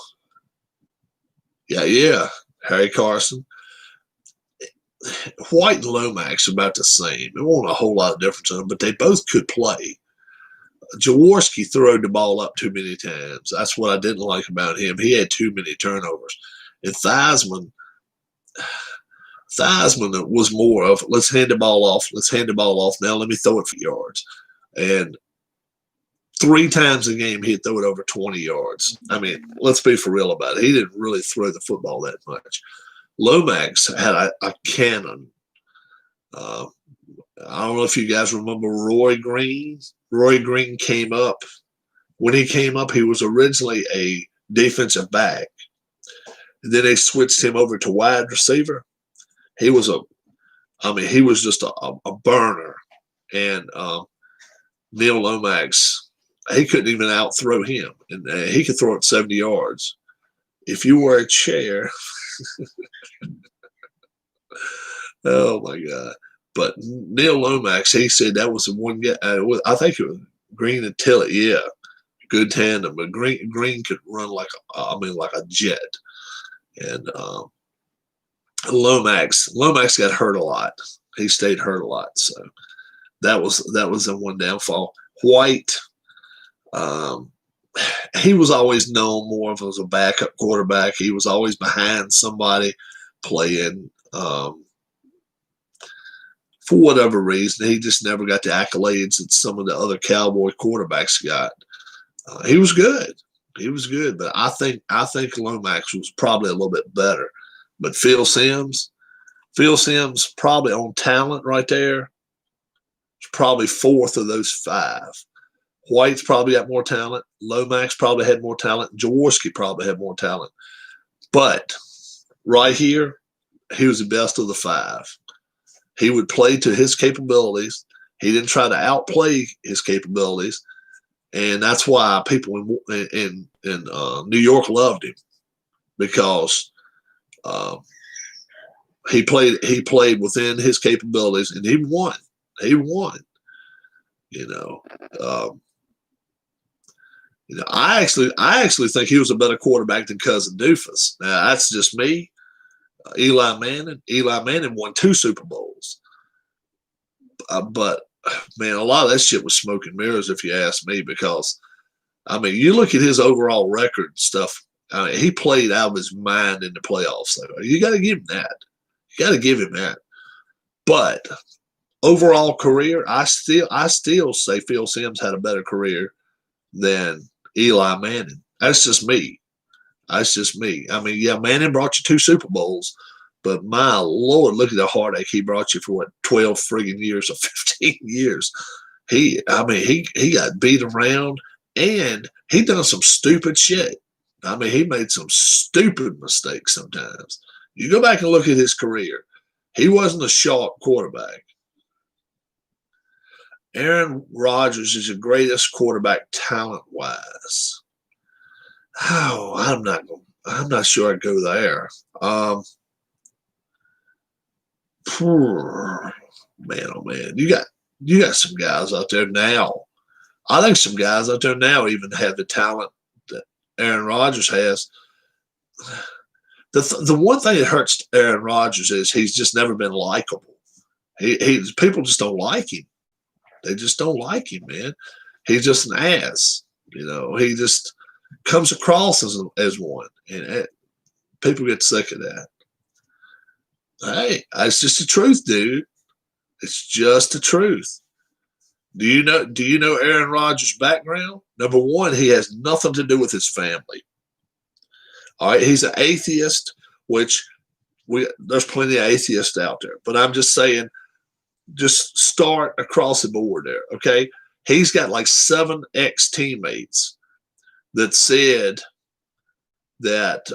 yeah. Harry Carson. White and Lomax are about the same. There wasn't a whole lot of difference in them, but they both could play. Jaworski threw the ball up too many times. That's what I didn't like about him. He had too many turnovers. And Theismann was more of, let's hand the ball off. Let's hand the ball off. Now let me throw it for yards. And 3 times a game, he'd throw it over 20 yards. I mean, let's be for real about it. He didn't really throw the football that much. Lomax had a cannon. I don't know if you guys remember Roy Green. Roy Green came up. When he came up, he was originally a defensive back. And then they switched him over to wide receiver. He was just a burner. And Neil Lomax, he couldn't even out-throw him. And he could throw it 70 yards. If you were a chair, oh, my God. But Neil Lomax, he said that was the one guy. I think it was Green and Tillett. Yeah, good tandem. But Green could run like a jet. And Lomax got hurt a lot. He stayed hurt a lot. So that was the one downfall. White, he was always known more of as a backup quarterback. He was always behind somebody playing. For whatever reason, he just never got the accolades that some of the other Cowboy quarterbacks got. He was good. But I think Lomax was probably a little bit better. But Phil Simms probably on talent right there, is probably 4th of those 5. White's probably got more talent. Lomax probably had more talent. Jaworski probably had more talent. But right here, he was the best of the 5. He would play to his capabilities. He didn't try to outplay his capabilities, and that's why people in New York loved him, because he played within his capabilities, and he won. I actually think he was a better quarterback than Cousin Doofus. Now that's just me. Eli Manning won 2 Super Bowls. But, man, a lot of that shit was smoke and mirrors, if you ask me, because, I mean, you look at his overall record and stuff. I mean, he played out of his mind in the playoffs. So you got to give him that. But overall career, I still say Phil Simms had a better career than Eli Manning. That's just me. I mean, yeah, Manning brought you 2 Super Bowls, but my Lord, look at the heartache he brought you for 12 friggin' years or 15 years. He got beat around, and he done some stupid shit. I mean, he made some stupid mistakes sometimes. You go back and look at his career. He wasn't a sharp quarterback. Aaron Rodgers is the greatest quarterback talent-wise. Oh, I'm not sure I'd go there. Man, oh man, you got some guys out there now. I think some guys out there now even have the talent that Aaron Rodgers has. The one thing that hurts Aaron Rodgers is he's just never been likable. People just don't like him. They just don't like him, man. He's just an ass. He just comes across as one, and people get sick of that. Hey, it's just the truth, dude. It's just the truth. Do you know Aaron Rodgers' background? Number one, he has nothing to do with his family. All right, he's an atheist, which there's plenty of atheists out there. But I'm just saying, just start across the board there, okay? He's got like 7 ex-teammates that said that,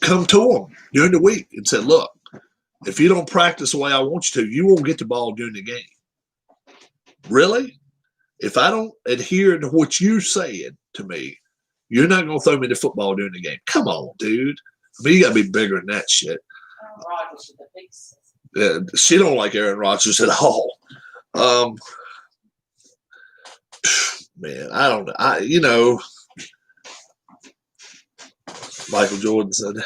come to him during the week and said, look, if you don't practice the way I want you to, you won't get the ball during the game. Really? If I don't adhere to what you're saying to me, you're not going to throw me the football during the game. Come on, dude. I mean, you got to be bigger than that shit. Rodgers is the big sis. Yeah, she don't like Aaron Rodgers at all. Man, I don't know. Michael Jordan said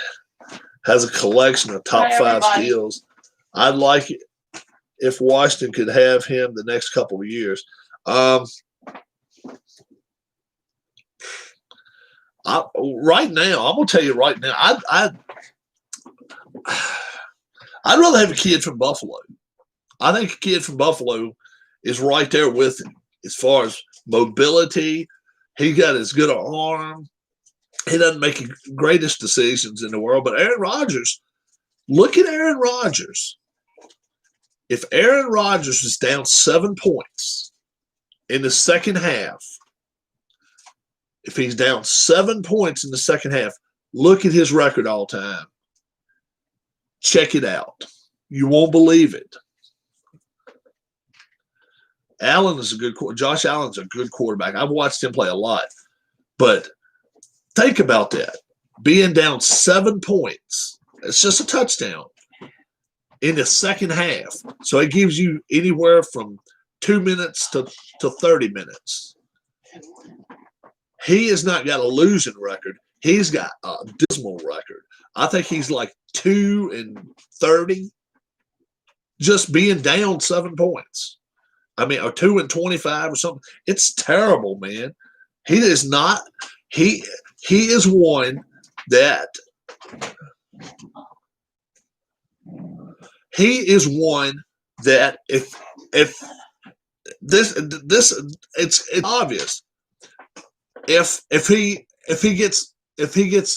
has a collection of top Hi, 5 everybody. skills. I'd like it if Washington could have him the next couple of years. Right now, I'm gonna tell you right now, I'd rather have a kid from Buffalo. I think a kid from Buffalo is right there with him as far as mobility. He got as good an arm. He doesn't make the greatest decisions in the world, but Aaron Rodgers, look at Aaron Rodgers. If Aaron Rodgers is down 7 points in the second half, if he's down 7 points in the second half, look at his record all time. Check it out. You won't believe it. Allen is a good Josh Allen's a good quarterback. I've watched him play a lot. But think about that. Being down 7 points, it's just a touchdown in the second half. So it gives you anywhere from 2 minutes to 30 minutes. He has not got a losing record. He's got a dismal record. I think he's like 2-30, just being down 7 points. I mean, or 2-25 or something. It's terrible, man. He is not. He is one that if this it's obvious. If he gets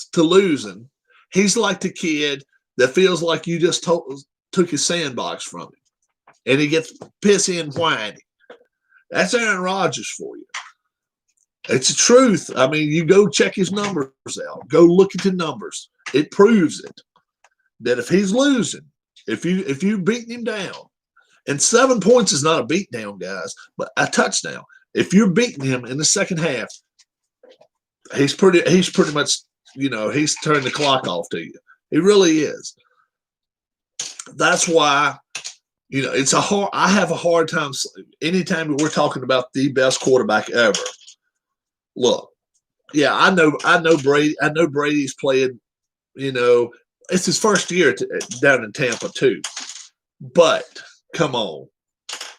to losing, he's like the kid that feels like you just took his sandbox from him, and he gets pissy and whiny. That's Aaron Rodgers for you. It's the truth. I mean, you go check his numbers out. Go look at the numbers. It proves it. That if he's losing, if you beat him down, and 7 points is not a beat down, guys, but a touchdown. If you're beating him in the second half, he's pretty much, he's turned the clock off to you. He really is. That's why, I have a hard time anytime we're talking about the best quarterback ever. Look, yeah, I know Brady. I know Brady's playing, it's his first year down in Tampa too. But come on,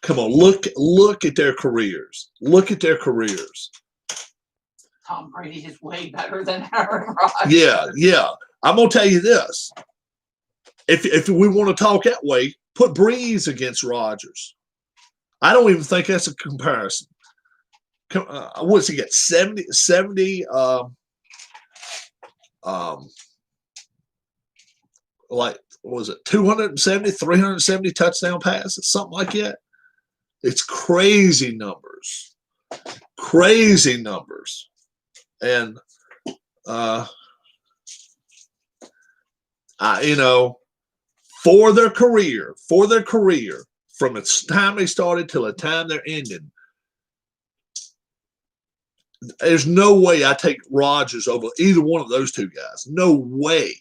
look at their careers. Look at their careers. Tom Brady is way better than Aaron Rodgers. Yeah. I'm gonna tell you this. If we want to talk that way, put Breeze against Rodgers. I don't even think that's a comparison. What's he get? 70 like, what was it, 270, 370 touchdown passes, something like that. It's crazy numbers. Crazy numbers. And for their career, from the time they started till the time they're ending, there's no way I take Rodgers over either one of those two guys. No way.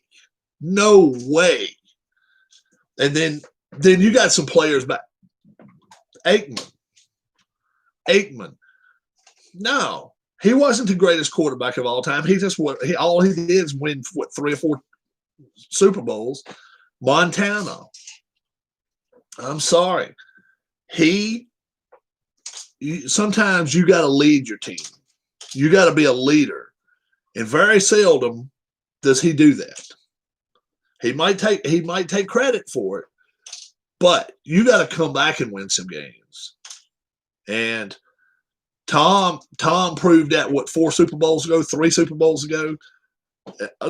And then you got some players back. Aikman. No, he wasn't the greatest quarterback of all time. All he did is win 3 or 4 Super Bowls. Montana. I'm sorry. Sometimes you got to lead your team. You got to be a leader. And very seldom does he do that. He might take credit for it, but you got to come back and win some games. And Tom proved that 3 Super Bowls ago.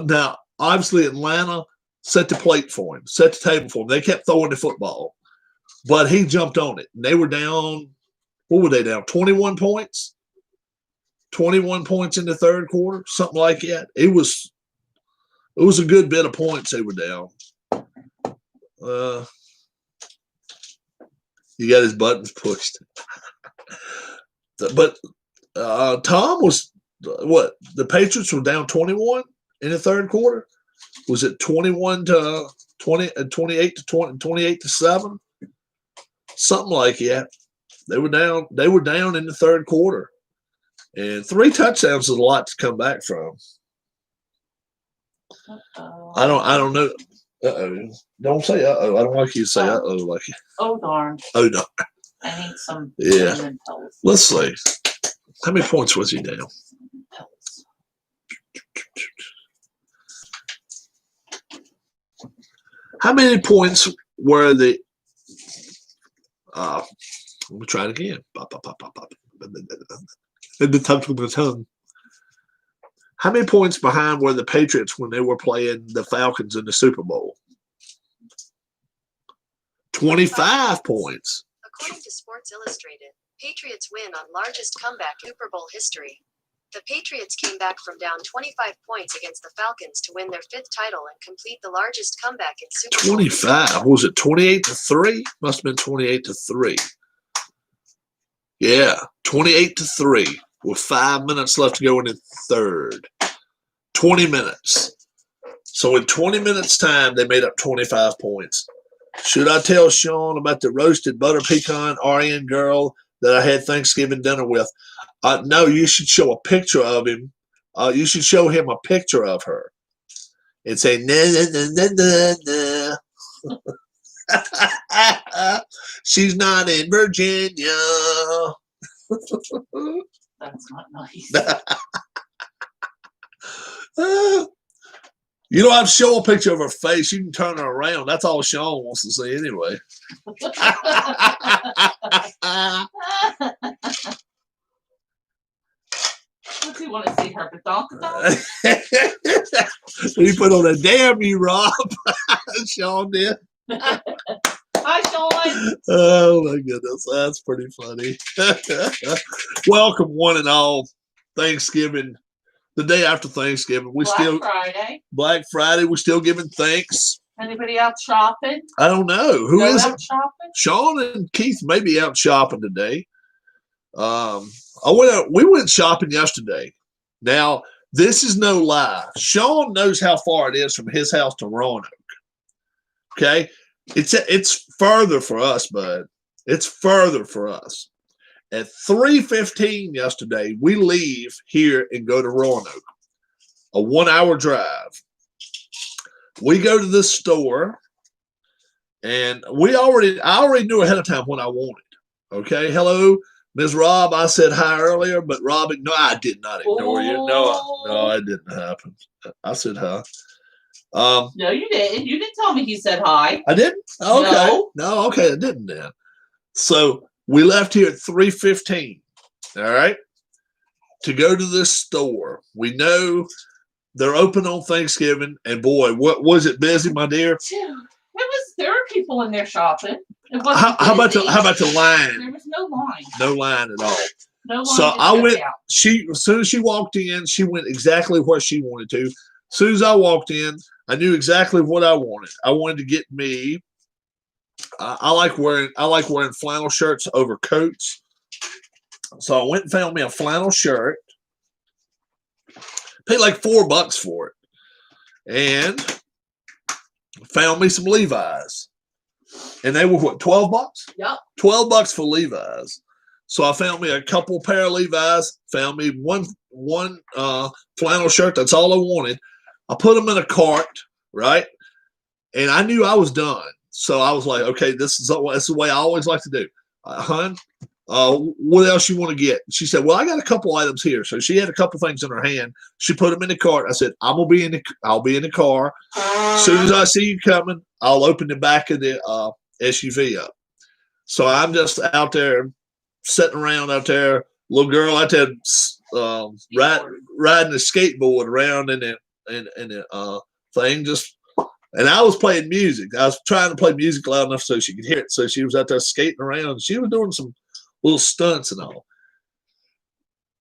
Now, obviously Atlanta set the plate for him, set the table for him. They kept throwing the football, but he jumped on it. And they were down, what were they down? 21 points? 21 points in the third quarter, something like that. It was a good bit of points they were down. You got his buttons pushed. But Tom was what? The Patriots were down 21 in the third quarter. Was it 21 to 20, 28 to 20, 28 to 7? Something like that. They were down. They were down in the third quarter, and 3 touchdowns is a lot to come back from. I don't know. Uh-oh. Don't say uh-oh. I don't like you to say uh-oh like it. Oh, darn. Oh, no. I need some Yeah. cinnamon pills. Let's see. How many points was he down? Pills. How many points were the let me try it again. Pop, pop, pop, pop, pop. At the top of the tongue. How many points behind were the Patriots when they were playing the Falcons in the Super Bowl? 25 points. According to Sports Illustrated, Patriots win on largest comeback Super Bowl history. The Patriots came back from down 25 points against the Falcons to win their 5th title and complete the largest comeback in Super Bowl 25. Was it 28 to 3? Must have been 28 to 3. Yeah, 28 to 3 with 5 minutes left to go in the third. 20 minutes. So in 20 minutes time, they made up 25 points. Should I tell Sean about the roasted butter pecan Aryan girl that I had Thanksgiving dinner with? No, you should show a picture of him. You should show him a picture of her and say, nah, nah, nah, nah, nah, nah. She's not in Virginia. That's not nice. You don't have to show a picture of her face. You can turn her around. That's all Sean wants to see anyway. Does he want to see her badonkadonk? He put on a damn you, Rob. Sean did. Hi, Sean. Oh my goodness, that's pretty funny. Welcome, one and all. Thanksgiving, the day after Thanksgiving, Black Friday. We're still giving thanks. Anybody out shopping? I don't know who is out shopping. Sean and Keith may be out shopping today. We went shopping yesterday. Now, this is no lie. Sean knows how far it is from his house to Roanoke. Okay, it's further for us, bud. It's further for us. At 3:15 yesterday, we leave here and go to Roanoke, a 1-hour drive. We go to this store, and I already knew ahead of time what I wanted. Okay, hello, Ms. Rob. I said hi earlier, but Rob, no, I did not ignore you. No, it didn't happen. I said hi. No, you didn't. You didn't tell me he said hi. I didn't? Okay. No, okay, I didn't then. So we left here at 3:15, all right, to go to this store. We know they're open on Thanksgiving, and boy, what was it busy, my dear? There were people in there shopping. How about the line? There was no line. No line at all. No line. So I went. As soon as she walked in, she went exactly where she wanted to. As soon as I walked in, I knew exactly what I wanted. I wanted to get me. I like wearing flannel shirts over coats. So I went and found me a flannel shirt. Paid like $4 for it, and found me some Levi's. And they were what, $12? Yep. $12 for Levi's. So I found me a couple pair of Levi's. Found me one flannel shirt. That's all I wanted. I put them in a cart, right? And I knew I was done. So I was like, okay, this is the way I always like to do. Hun, what else you want to get? She said, well, I got a couple items here. So she had a couple things in her hand. She put them in the cart. I said, I'll be in the car. As soon as I see you coming, I'll open the back of the SUV up. So I'm just out there, sitting around out there, little girl out there riding a skateboard around in the thing, and I was playing music. I was trying to play music loud enough so she could hear it. So she was out there skating around. She was doing some little stunts and all.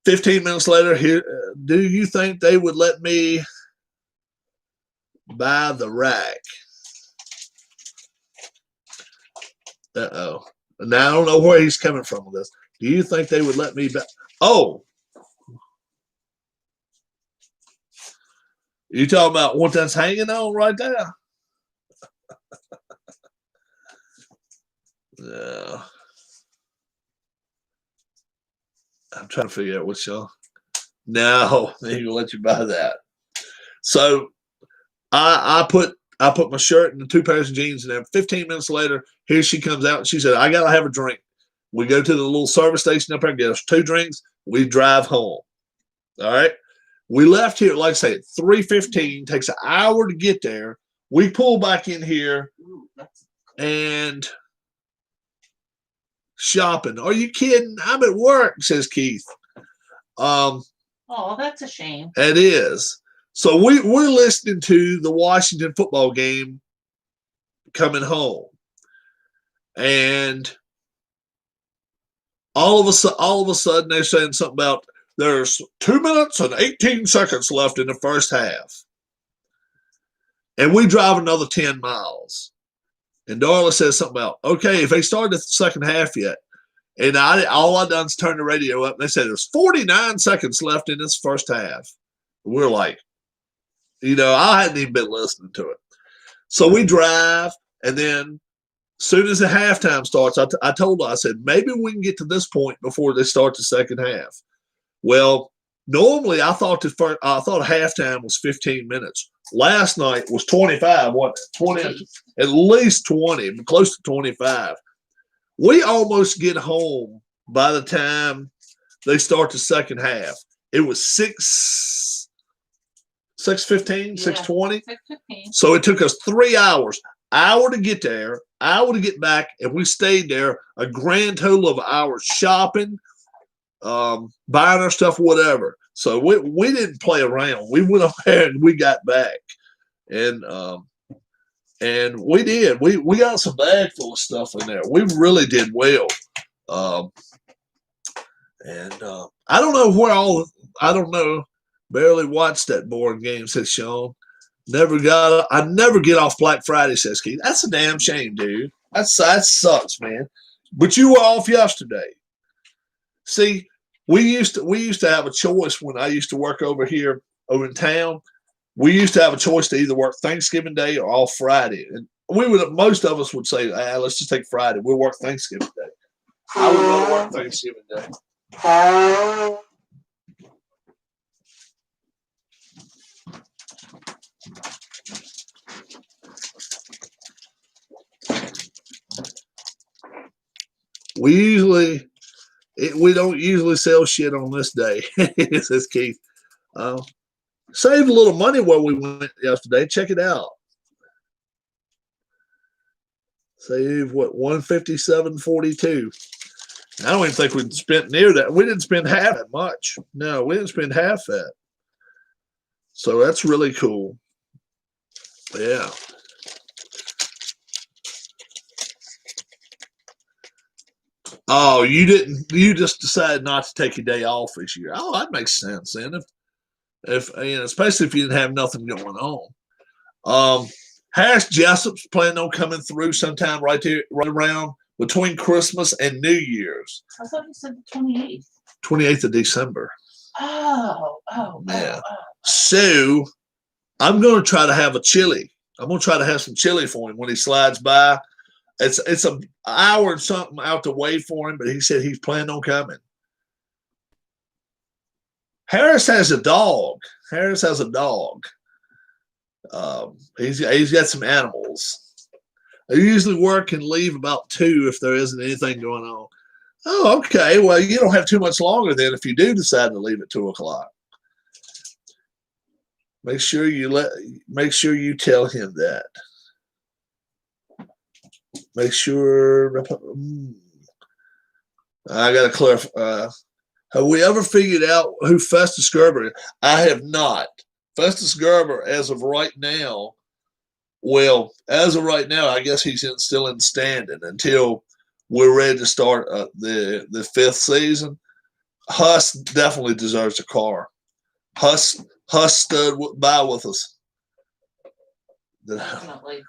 15 minutes later, do you think they would let me buy the rack? Uh-oh. Now, I don't know where he's coming from with this. Do you think they would let me back? Oh, you talking about what that's hanging on right there? Yeah. I'm trying to figure out which y'all. No, they ain't gonna let you buy that. So I put my shirt and the 2 pairs of jeans in there. 15 minutes later, here she comes out and she said, I gotta have a drink. We go to the little service station up there, get us 2 drinks, we drive home. All right. We left here, like I say, at 3:15, takes an hour to get there. We pull back in here and shopping. Are you kidding? I'm at work, says Keith. Oh, that's a shame. It is. So we're listening to the Washington football game coming home. And all of a sudden they're saying something about there's 2 minutes and 18 seconds left in the first half. And we drive another 10 miles. And Darla says something about, okay, if they started the second half yet, and all I done is turn the radio up, and they said there's 49 seconds left in this first half. We're like, I hadn't even been listening to it. So we drive, and then as soon as the halftime starts, I told her, I said, maybe we can get to this point before they start the second half. Well, normally I thought halftime was 15 minutes. Last night was 25, what, 20, at least 20, close to 25. We almost get home by the time they start the second half. It was 6:15, 6:20. 6:15. So it took us 3 hours, hour to get there, hour to get back, and we stayed there a grand total of hours shopping, buying our stuff, whatever. So we didn't play around. We went up there and we got back, and we did. We got some bag full of stuff in there. We really did well. I don't know where I don't know. Barely watched that boring game, said Sean. I never get off Black Friday, says Keith. That's a damn shame, dude. That sucks, man. But you were off yesterday. See, we used to have a choice when I used to work over in town. We used to have a choice to either work Thanksgiving Day or off Friday. And most of us would say, let's just take Friday. We'll work Thanksgiving Day. I would rather work Thanksgiving Day. We don't usually sell shit on this day, says Keith. Saved a little money where we went yesterday. Check it out. Save what, $157.42. I don't even think we spent near that. We didn't spend half that much. No, we didn't spend half that. So that's really cool. Yeah. Oh, you just decided not to take a day off this year. Oh, that makes sense then. If especially if you didn't have nothing going on. Harris Jessup's planning on coming through sometime right around between Christmas and New Year's. I thought you said the 28th. 28th of December. Oh. Yeah. So I'm going to try to have a chili. I'm going to try to have some chili for him when he slides by. It's an hour and something out the way for him, but he said he's planning on coming. Harris has a dog. He's got some animals. I usually work and leave about 2 if there isn't anything going on. Oh, okay. Well, you don't have too much longer then if you do decide to leave at 2 o'clock. Make sure you tell him that. Make sure. I got to clarify. Have we ever figured out who Festus Gerber is? I have not. Festus Gerber, as of right now, I guess he's still in standing until we're ready to start the 5th season. Huss definitely deserves a car. Huss stood by with us. Definitely.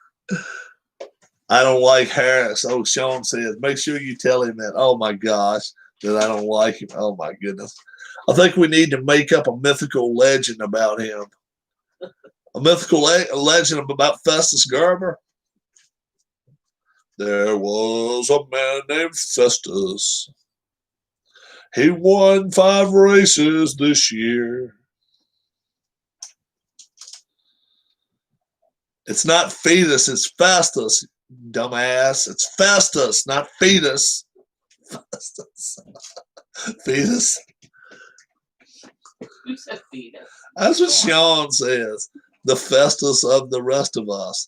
I don't like Harris. Oh, Sean says, make sure you tell him that. Oh, my gosh. that I don't like him. Oh my goodness. I think we need to make up a mythical legend about him. A mythical legend about Festus Gerber. There was a man named Festus. He won 5 races this year. It's not fetus, it's Festus, dumbass. It's Festus, not fetus. Festus. Fetus. Who said fetus? That's what Sean says. The Festus of the rest of us.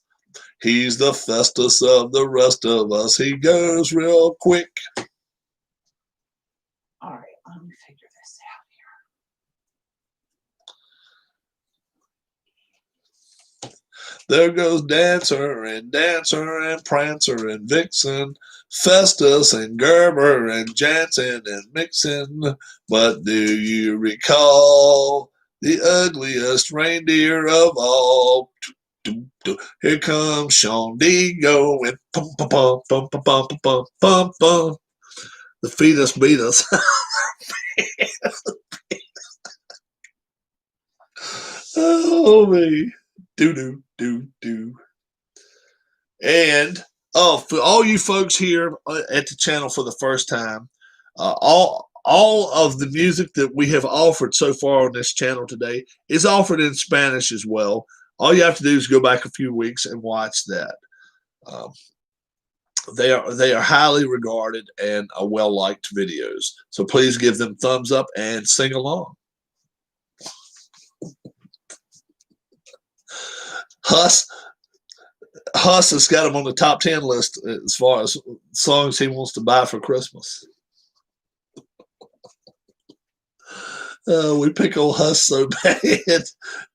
He's the Festus of the rest of us. He goes real quick. All right, let me figure this out here. There goes Dancer and Prancer and Vixen, Festus and Gerber and Jansen and Mixon. But do you recall the ugliest reindeer of all? Here comes Sean D going pum pum pum pum pum pum pum pum pum. The fetus beat us. Oh me. Do. And for all you folks here at the channel for the first time, all of the music that we have offered so far on this channel today is offered in Spanish as well. All you have to do is go back a few weeks and watch that. They are highly regarded and well liked videos. So please give them thumbs up and sing along. Huss has got him on the top 10 list as far as songs he wants to buy for Christmas. We pick old Huss so bad,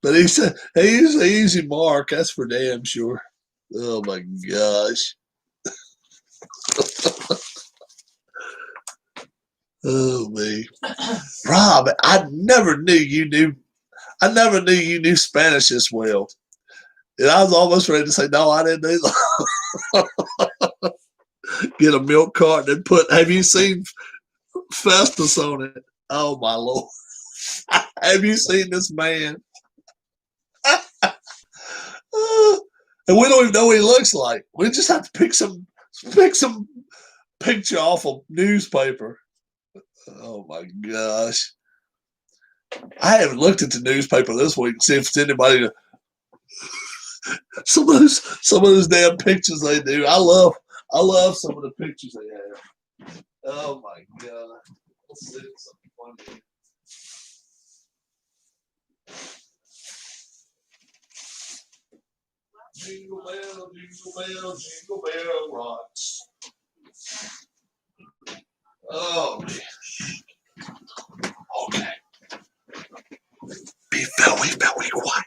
but he's an easy mark. That's for damn sure. Oh my gosh. Oh me, Rob, I never knew you knew Spanish this well. And I was almost ready to say, no, I didn't either. Get a milk carton and have you seen Festus on it? Oh my Lord. Have you seen this man? And we don't even know what he looks like. We just have to pick some picture off a newspaper. Oh my gosh. I haven't looked at the newspaper this week to see if it's anybody to some of those damn pictures they do. I love some of the pictures they have. Oh my god. Let's see something funny. Jingle bell, jingle bell rocks. Oh man. Okay. Be very quiet.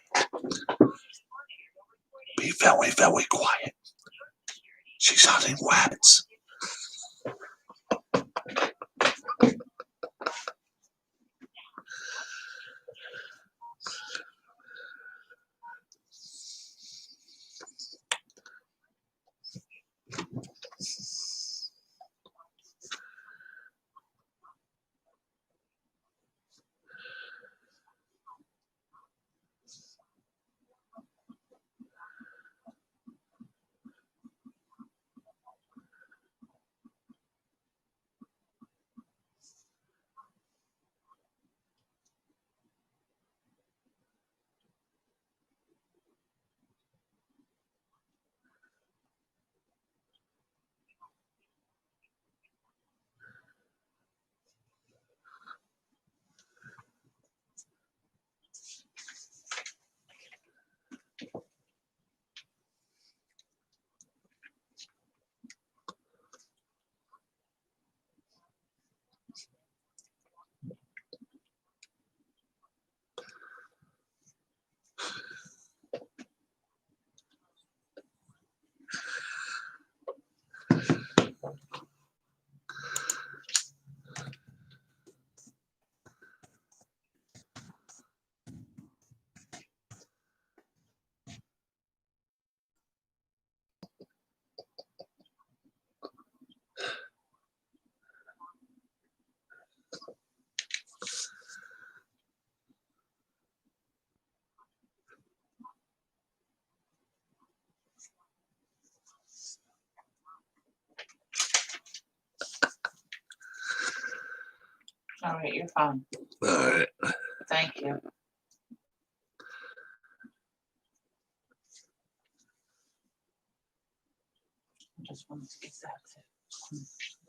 Be very quiet. She's hunting rabbits. All right, you're fine. All right. Thank you. I just wanted to get that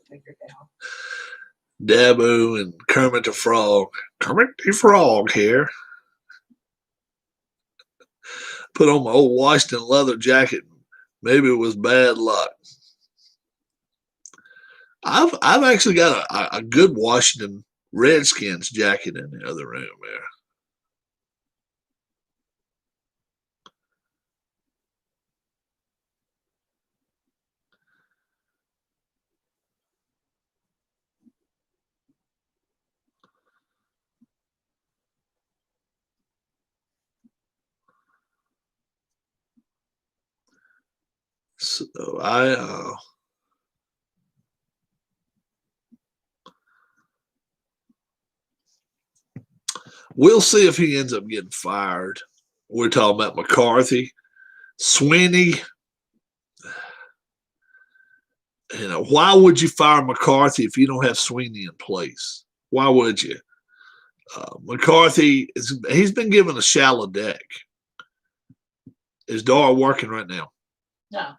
figured out. Dabu and Kermit the Frog. Kermit the Frog here. Put on my old Washington leather jacket. Maybe it was bad luck. I've actually got a good Washington Redskins jacket in the other room there. So we'll see if he ends up getting fired. We're talking about McCarthy, Sweeney. You know, why would you fire McCarthy if you don't have Sweeney in place? Why would you? McCarthy he's been given a shallow deck. Is Dara working right now? No.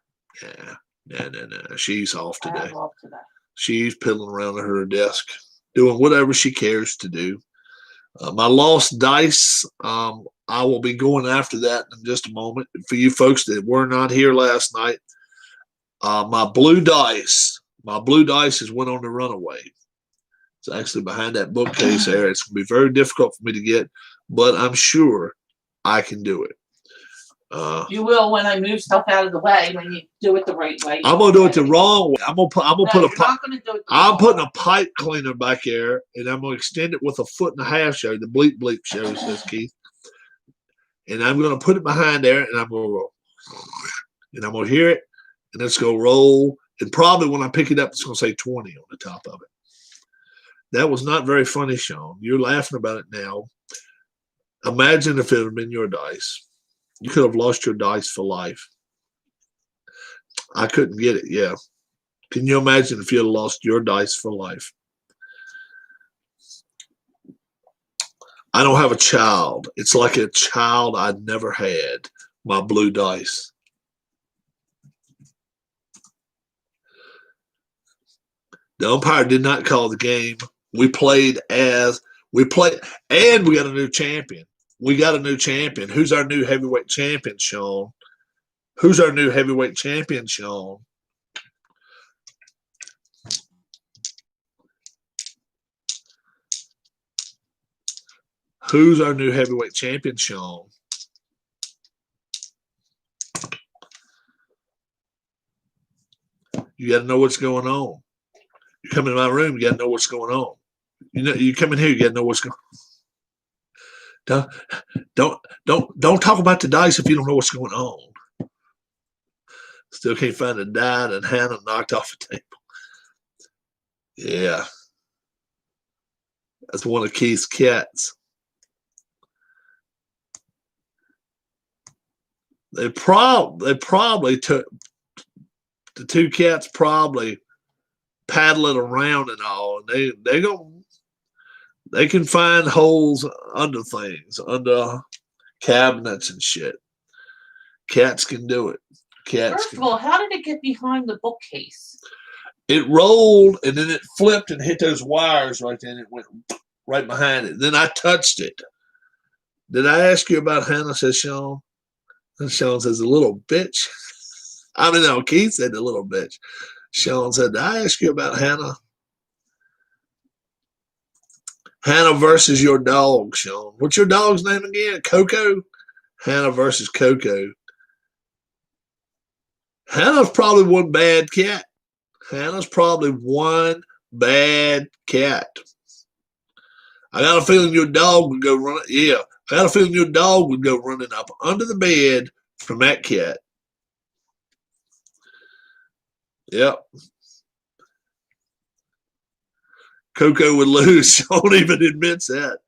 Yeah. No. She's off I today. have off today. She's piddling around at her desk, doing whatever she cares to do. My lost dice, I will be going after that in just a moment. For you folks that were not here last night, my blue dice has went on the runaway. It's actually behind that bookcase there. It's going to be very difficult for me to get, but I'm sure I can do it. You will when I move stuff out of the way. When you do it the right way. I'm gonna do it the wrong way. I'm gonna put I'm putting a pipe cleaner back there, and I'm gonna extend it with a foot and a half show. The bleep bleep show, says Keith. And I'm gonna put it behind there, and I'm gonna roll. And I'm gonna hear it, and it's gonna roll. And probably when I pick it up, it's gonna say 20 on the top of it. That was not very funny, Sean. You're laughing about it now. Imagine if it had been your dice. You could have lost your dice for life. I couldn't get it. Yeah. Can you imagine if you had lost your dice for life? I don't have a child. It's like a child I'd never had. My blue dice. The umpire did not call the game. And we got a new champion. We got a new champion. Who's our new heavyweight champion, Sean? Who's our new heavyweight champion, Sean? Who's our new heavyweight champion, Sean? You got to know what's going on. You come in my room, you got to know what's going on. You know, you come in here, you got to know what's going on. Don't talk about the dice if you don't know what's going on. Still can't find a die, and Hannah knocked off a table. Yeah. That's one of Keith's cats. They probably took the two cats probably paddle it around and all. And they can find holes under things, under cabinets and shit. Cats can do it. First of all, how did it get behind the bookcase? It rolled and then it flipped and hit those wires right then. It went right behind it. Then I touched it. Did I ask you about Hannah? Says Sean. And Sean says, a little bitch. I mean, no, Keith said a little bitch. Sean said, did I ask you about Hannah? Hannah versus your dog, Sean. What's your dog's name again? Coco? Hannah versus Coco. Hannah's probably one bad cat. Hannah's probably one bad cat. I got a feeling your dog would go running. Yeah, I got a feeling your dog would go running up under the bed from that cat. Yep. Coco would lose. Sean even admits that.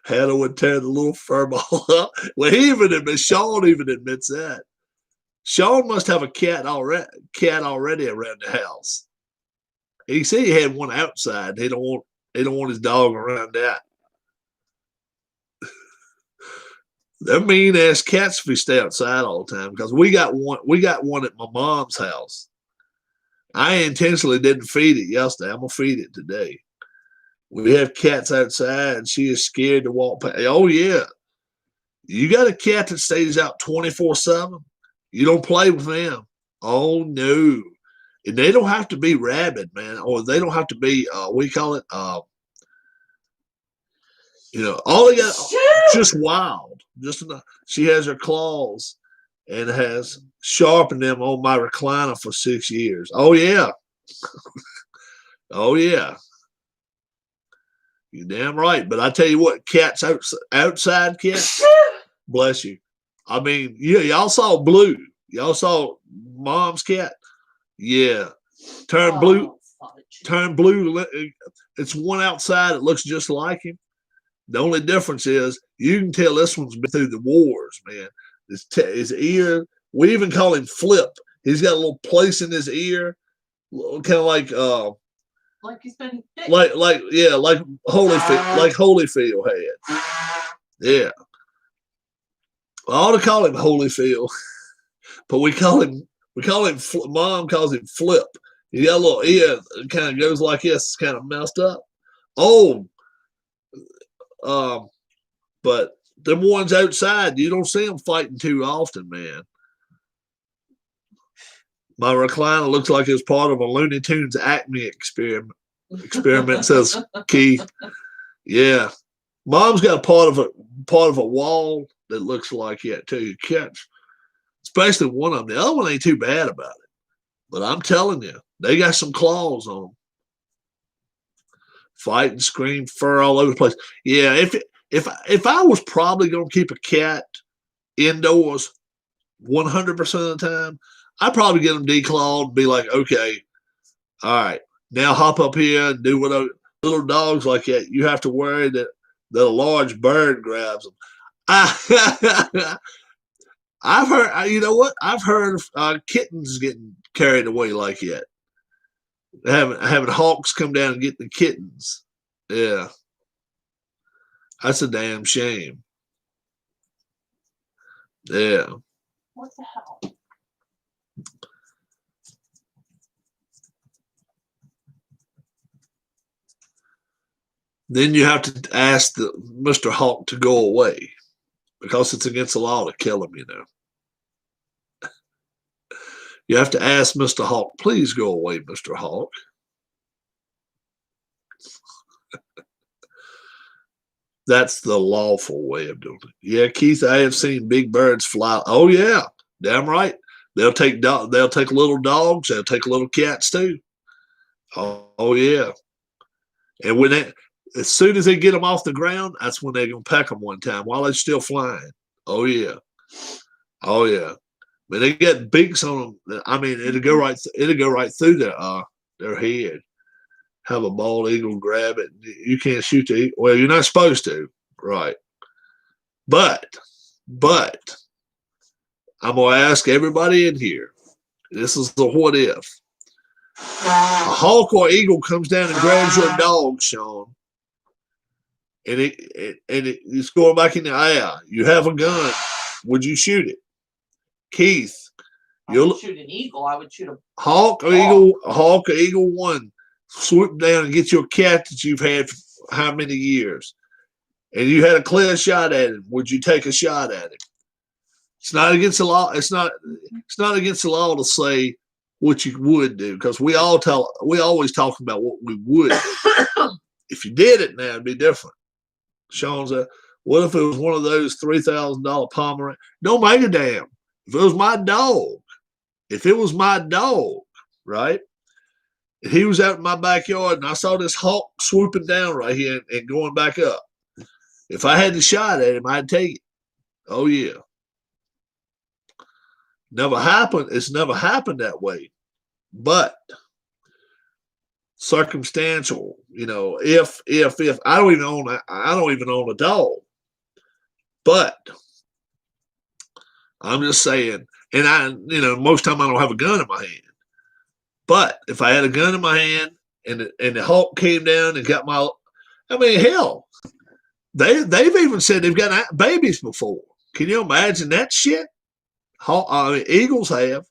Hannah would tear the little fur ball up. Well, Sean even admits that. Sean must have a cat already around the house. He said he had one outside. He don't want his dog around that. They're mean ass cats if we stay outside all the time because we got one at my mom's house. I intentionally didn't feed it yesterday. I'm gonna feed it today. We have cats outside and she is scared to walk past. Oh yeah. You got a cat that stays out 24/7. You don't play with them. Oh no. And they don't have to be rabid, man, or they don't have to be we call it all they got just wild. Just enough. She has her claws and has sharpened them on my recliner for 6 years. Oh yeah. Oh yeah. You're damn right. But I tell you what, cats outside cats, bless you. I mean, yeah, y'all saw Blue. Y'all saw Mom's cat. Yeah. Turn blue. It's one outside. It looks just like him. The only difference is you can tell this one's been through the wars, man. His ear, we even call him Flip. He's got a little place in his ear, kind of like he's been bit. like Holyfield had. Yeah. I ought to call him Holyfield, but we call him Mom calls him Flip. He got a little ear that kind of goes like this, it's kind of messed up. Oh, but them ones outside, you don't see them fighting too often, man. My recliner looks like it's part of a Looney Tunes Acme experiment, says Keith. Yeah. Mom's got part of a wall that looks like that too. Cats, especially one of them. The other one ain't too bad about it. But I'm telling you, they got some claws on them. Fight and scream, fur all over the place. Yeah, if I was probably going to keep a cat indoors 100% of the time, I'd probably get them declawed and be like, okay, all right, now hop up here and do what little dogs like that. You have to worry that a large bird grabs them. I've heard, you know what? I've heard of kittens getting carried away like that. Having hawks come down and get the kittens. Yeah. That's a damn shame. Yeah. What the hell? Then you have to ask Mr. Hawk to go away because it's against the law to kill him, you know. You have to ask Mr. Hawk, please go away, Mr. Hawk. That's the lawful way of doing it. Yeah, Keith, I have seen big birds fly. Oh yeah, damn right. They'll take little dogs. They'll take little cats too. Oh yeah. And as soon as they get them off the ground, that's when they're gonna peck them one time while they're still flying. Oh yeah. Oh yeah. But they get beaks on them. I mean, it'll go right through their head. Have a bald eagle grab it. You can't shoot the eagle. Well, you're not supposed to, right? But I'm gonna ask everybody in here. This is the what if. A hawk or eagle comes down and grabs your dog, Sean, and it's going back in the air. You have a gun. Would you shoot it? Keith, I would shoot an eagle. I would shoot a hawk or eagle. Hawk or eagle one. Swoop down and get your cat that you've had for how many years, and you had a clear shot at him. Would you take a shot at him? It's not against the law. It's not against the law to say what you would do because we always talk about what we would do. If you did it now, it'd be different. Sean's what if it was one of those $3,000 Pomeranian? Don't make a damn. If it was my dog, right? And he was out in my backyard and I saw this hawk swooping down right here and going back up. If I had the shot at him, I'd take it. Oh yeah. Never happened. It's never happened that way. But circumstantial, if I don't even own a dog. But I'm just saying, and most time I don't have a gun in my hand. But if I had a gun in my hand and the hawk came down and got my. I mean, hell, they've even said they've got babies before. Can you imagine that shit? Eagles have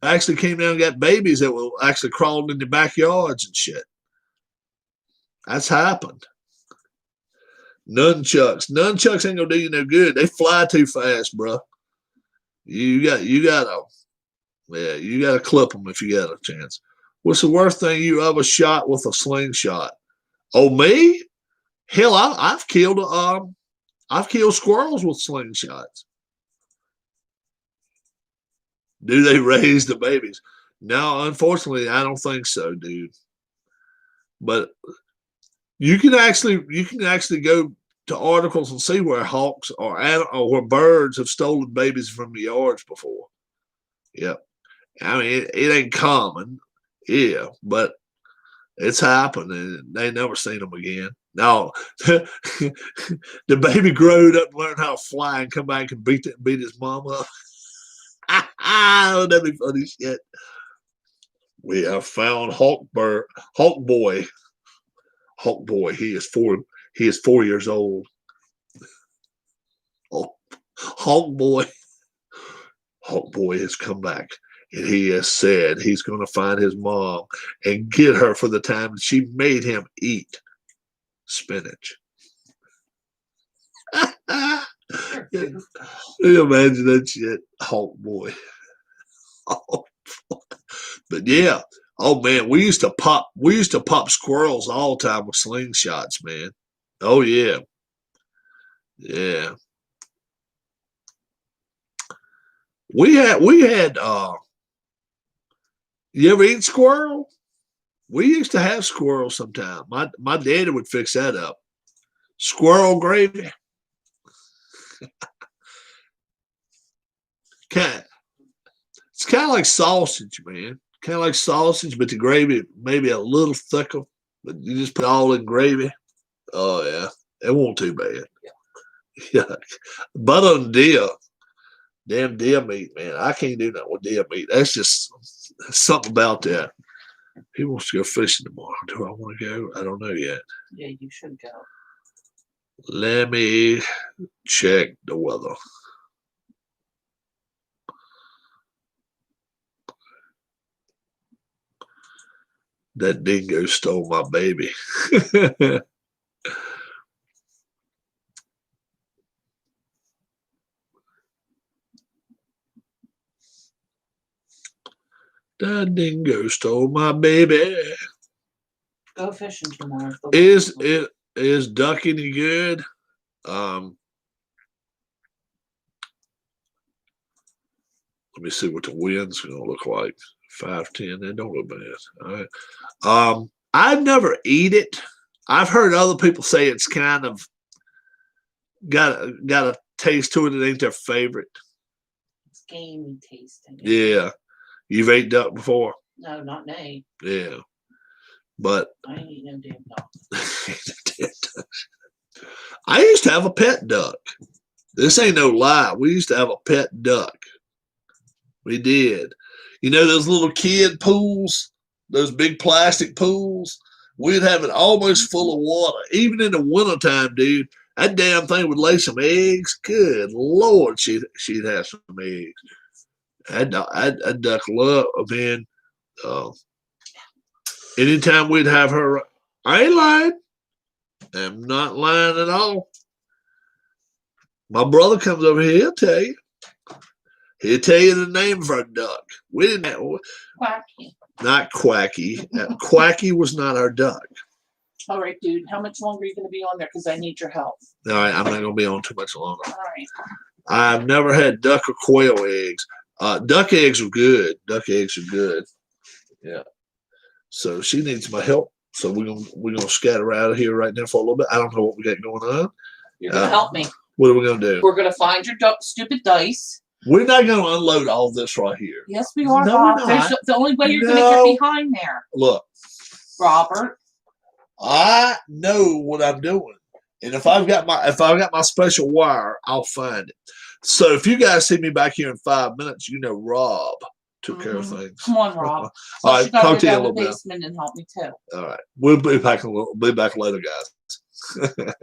actually came down and got babies that were actually crawling in the backyards and shit. That's happened. Nunchucks ain't gonna do you no good. They fly too fast, bro. You gotta clip them if you got a chance. What's the worst thing you ever shot with a slingshot? Oh, me? Hell, I've killed squirrels with slingshots. Do they raise the babies? No, unfortunately, I don't think so, dude. But you can actually go to articles and see where hawks or where birds have stolen babies from the yards before. Yep. I mean, it ain't common, yeah, but it's happened, and they never seen them again. Now, the baby growed up and learned how to fly and come back and beat his mom up. That'd be funny shit. We have found Hawk Boy. Hawk Boy. He is 4 years old. Oh, Hawk Boy has come back, and he has said he's going to find his mom and get her for the time she made him eat spinach. Can you imagine that shit? Hawk Boy. Oh, but yeah. Oh man, we used to pop squirrels all the time with slingshots, man. Oh yeah. Yeah. We had you ever eat squirrel? We used to have squirrel sometime. My daddy would fix that up. Squirrel gravy. It's kind of like sausage, man. Kind of like sausage, but the gravy maybe a little thicker. But you just put all in gravy. Oh yeah, it won't too bad. Yeah, butter and deer, damn deer meat, man. I can't do that with deer meat. That's just something about that. He wants to go fishing tomorrow. Do I want to go? I don't know yet. Yeah, you should go. Let me check the weather. That dingo stole my baby. That dingo stole my baby. Go fishing tomorrow. Is duck any good? Let me see what the wind's going to look like. 5-10. They don't look bad. All right. I'd never eat it. I've heard other people say it's kind of got a taste to it that ain't their favorite. It's gamey tasting. Yeah. You've ate duck before? No, not me. Yeah. But I ain't eating no damn duck. I used to have a pet duck. This ain't no lie. We used to have a pet duck. We did. You know those little kid pools? Those big plastic pools? We'd have it almost full of water. Even in the wintertime, dude, that damn thing would lay some eggs. Good Lord, she'd have some eggs. I'd duck love, man. Anytime we'd have her, I ain't lying. I'm not lying at all. My brother comes over here, he'll tell you. He'll tell you the name of our duck. We didn't have, Quacky. not Quacky. Quacky was not our duck. All right, dude. How much longer are you going to be on there? Because I need your help. All right, I'm not going to be on too much longer. All right. I've never had duck or quail eggs. Duck eggs are good. Duck eggs are good. Yeah. So she needs my help. So we're gonna scatter out of here right now for a little bit. I don't know what we got going on. You're going to help me. What are we gonna do? We're going to find your stupid dice. We're not gonna unload all this right here. Yes, we are. No, Bob. we're There's not. the only way you're No. going to get behind there, Look, Robert. I know what I'm doing, and if I've got my special wire, I'll find it. So if you guys see me back here in 5 minutes, you know Rob took care of things. Come on, Rob. All right, You gotta talk go to you in a down the little bit. basement and help me too. All right, we'll be back. Be back later, guys.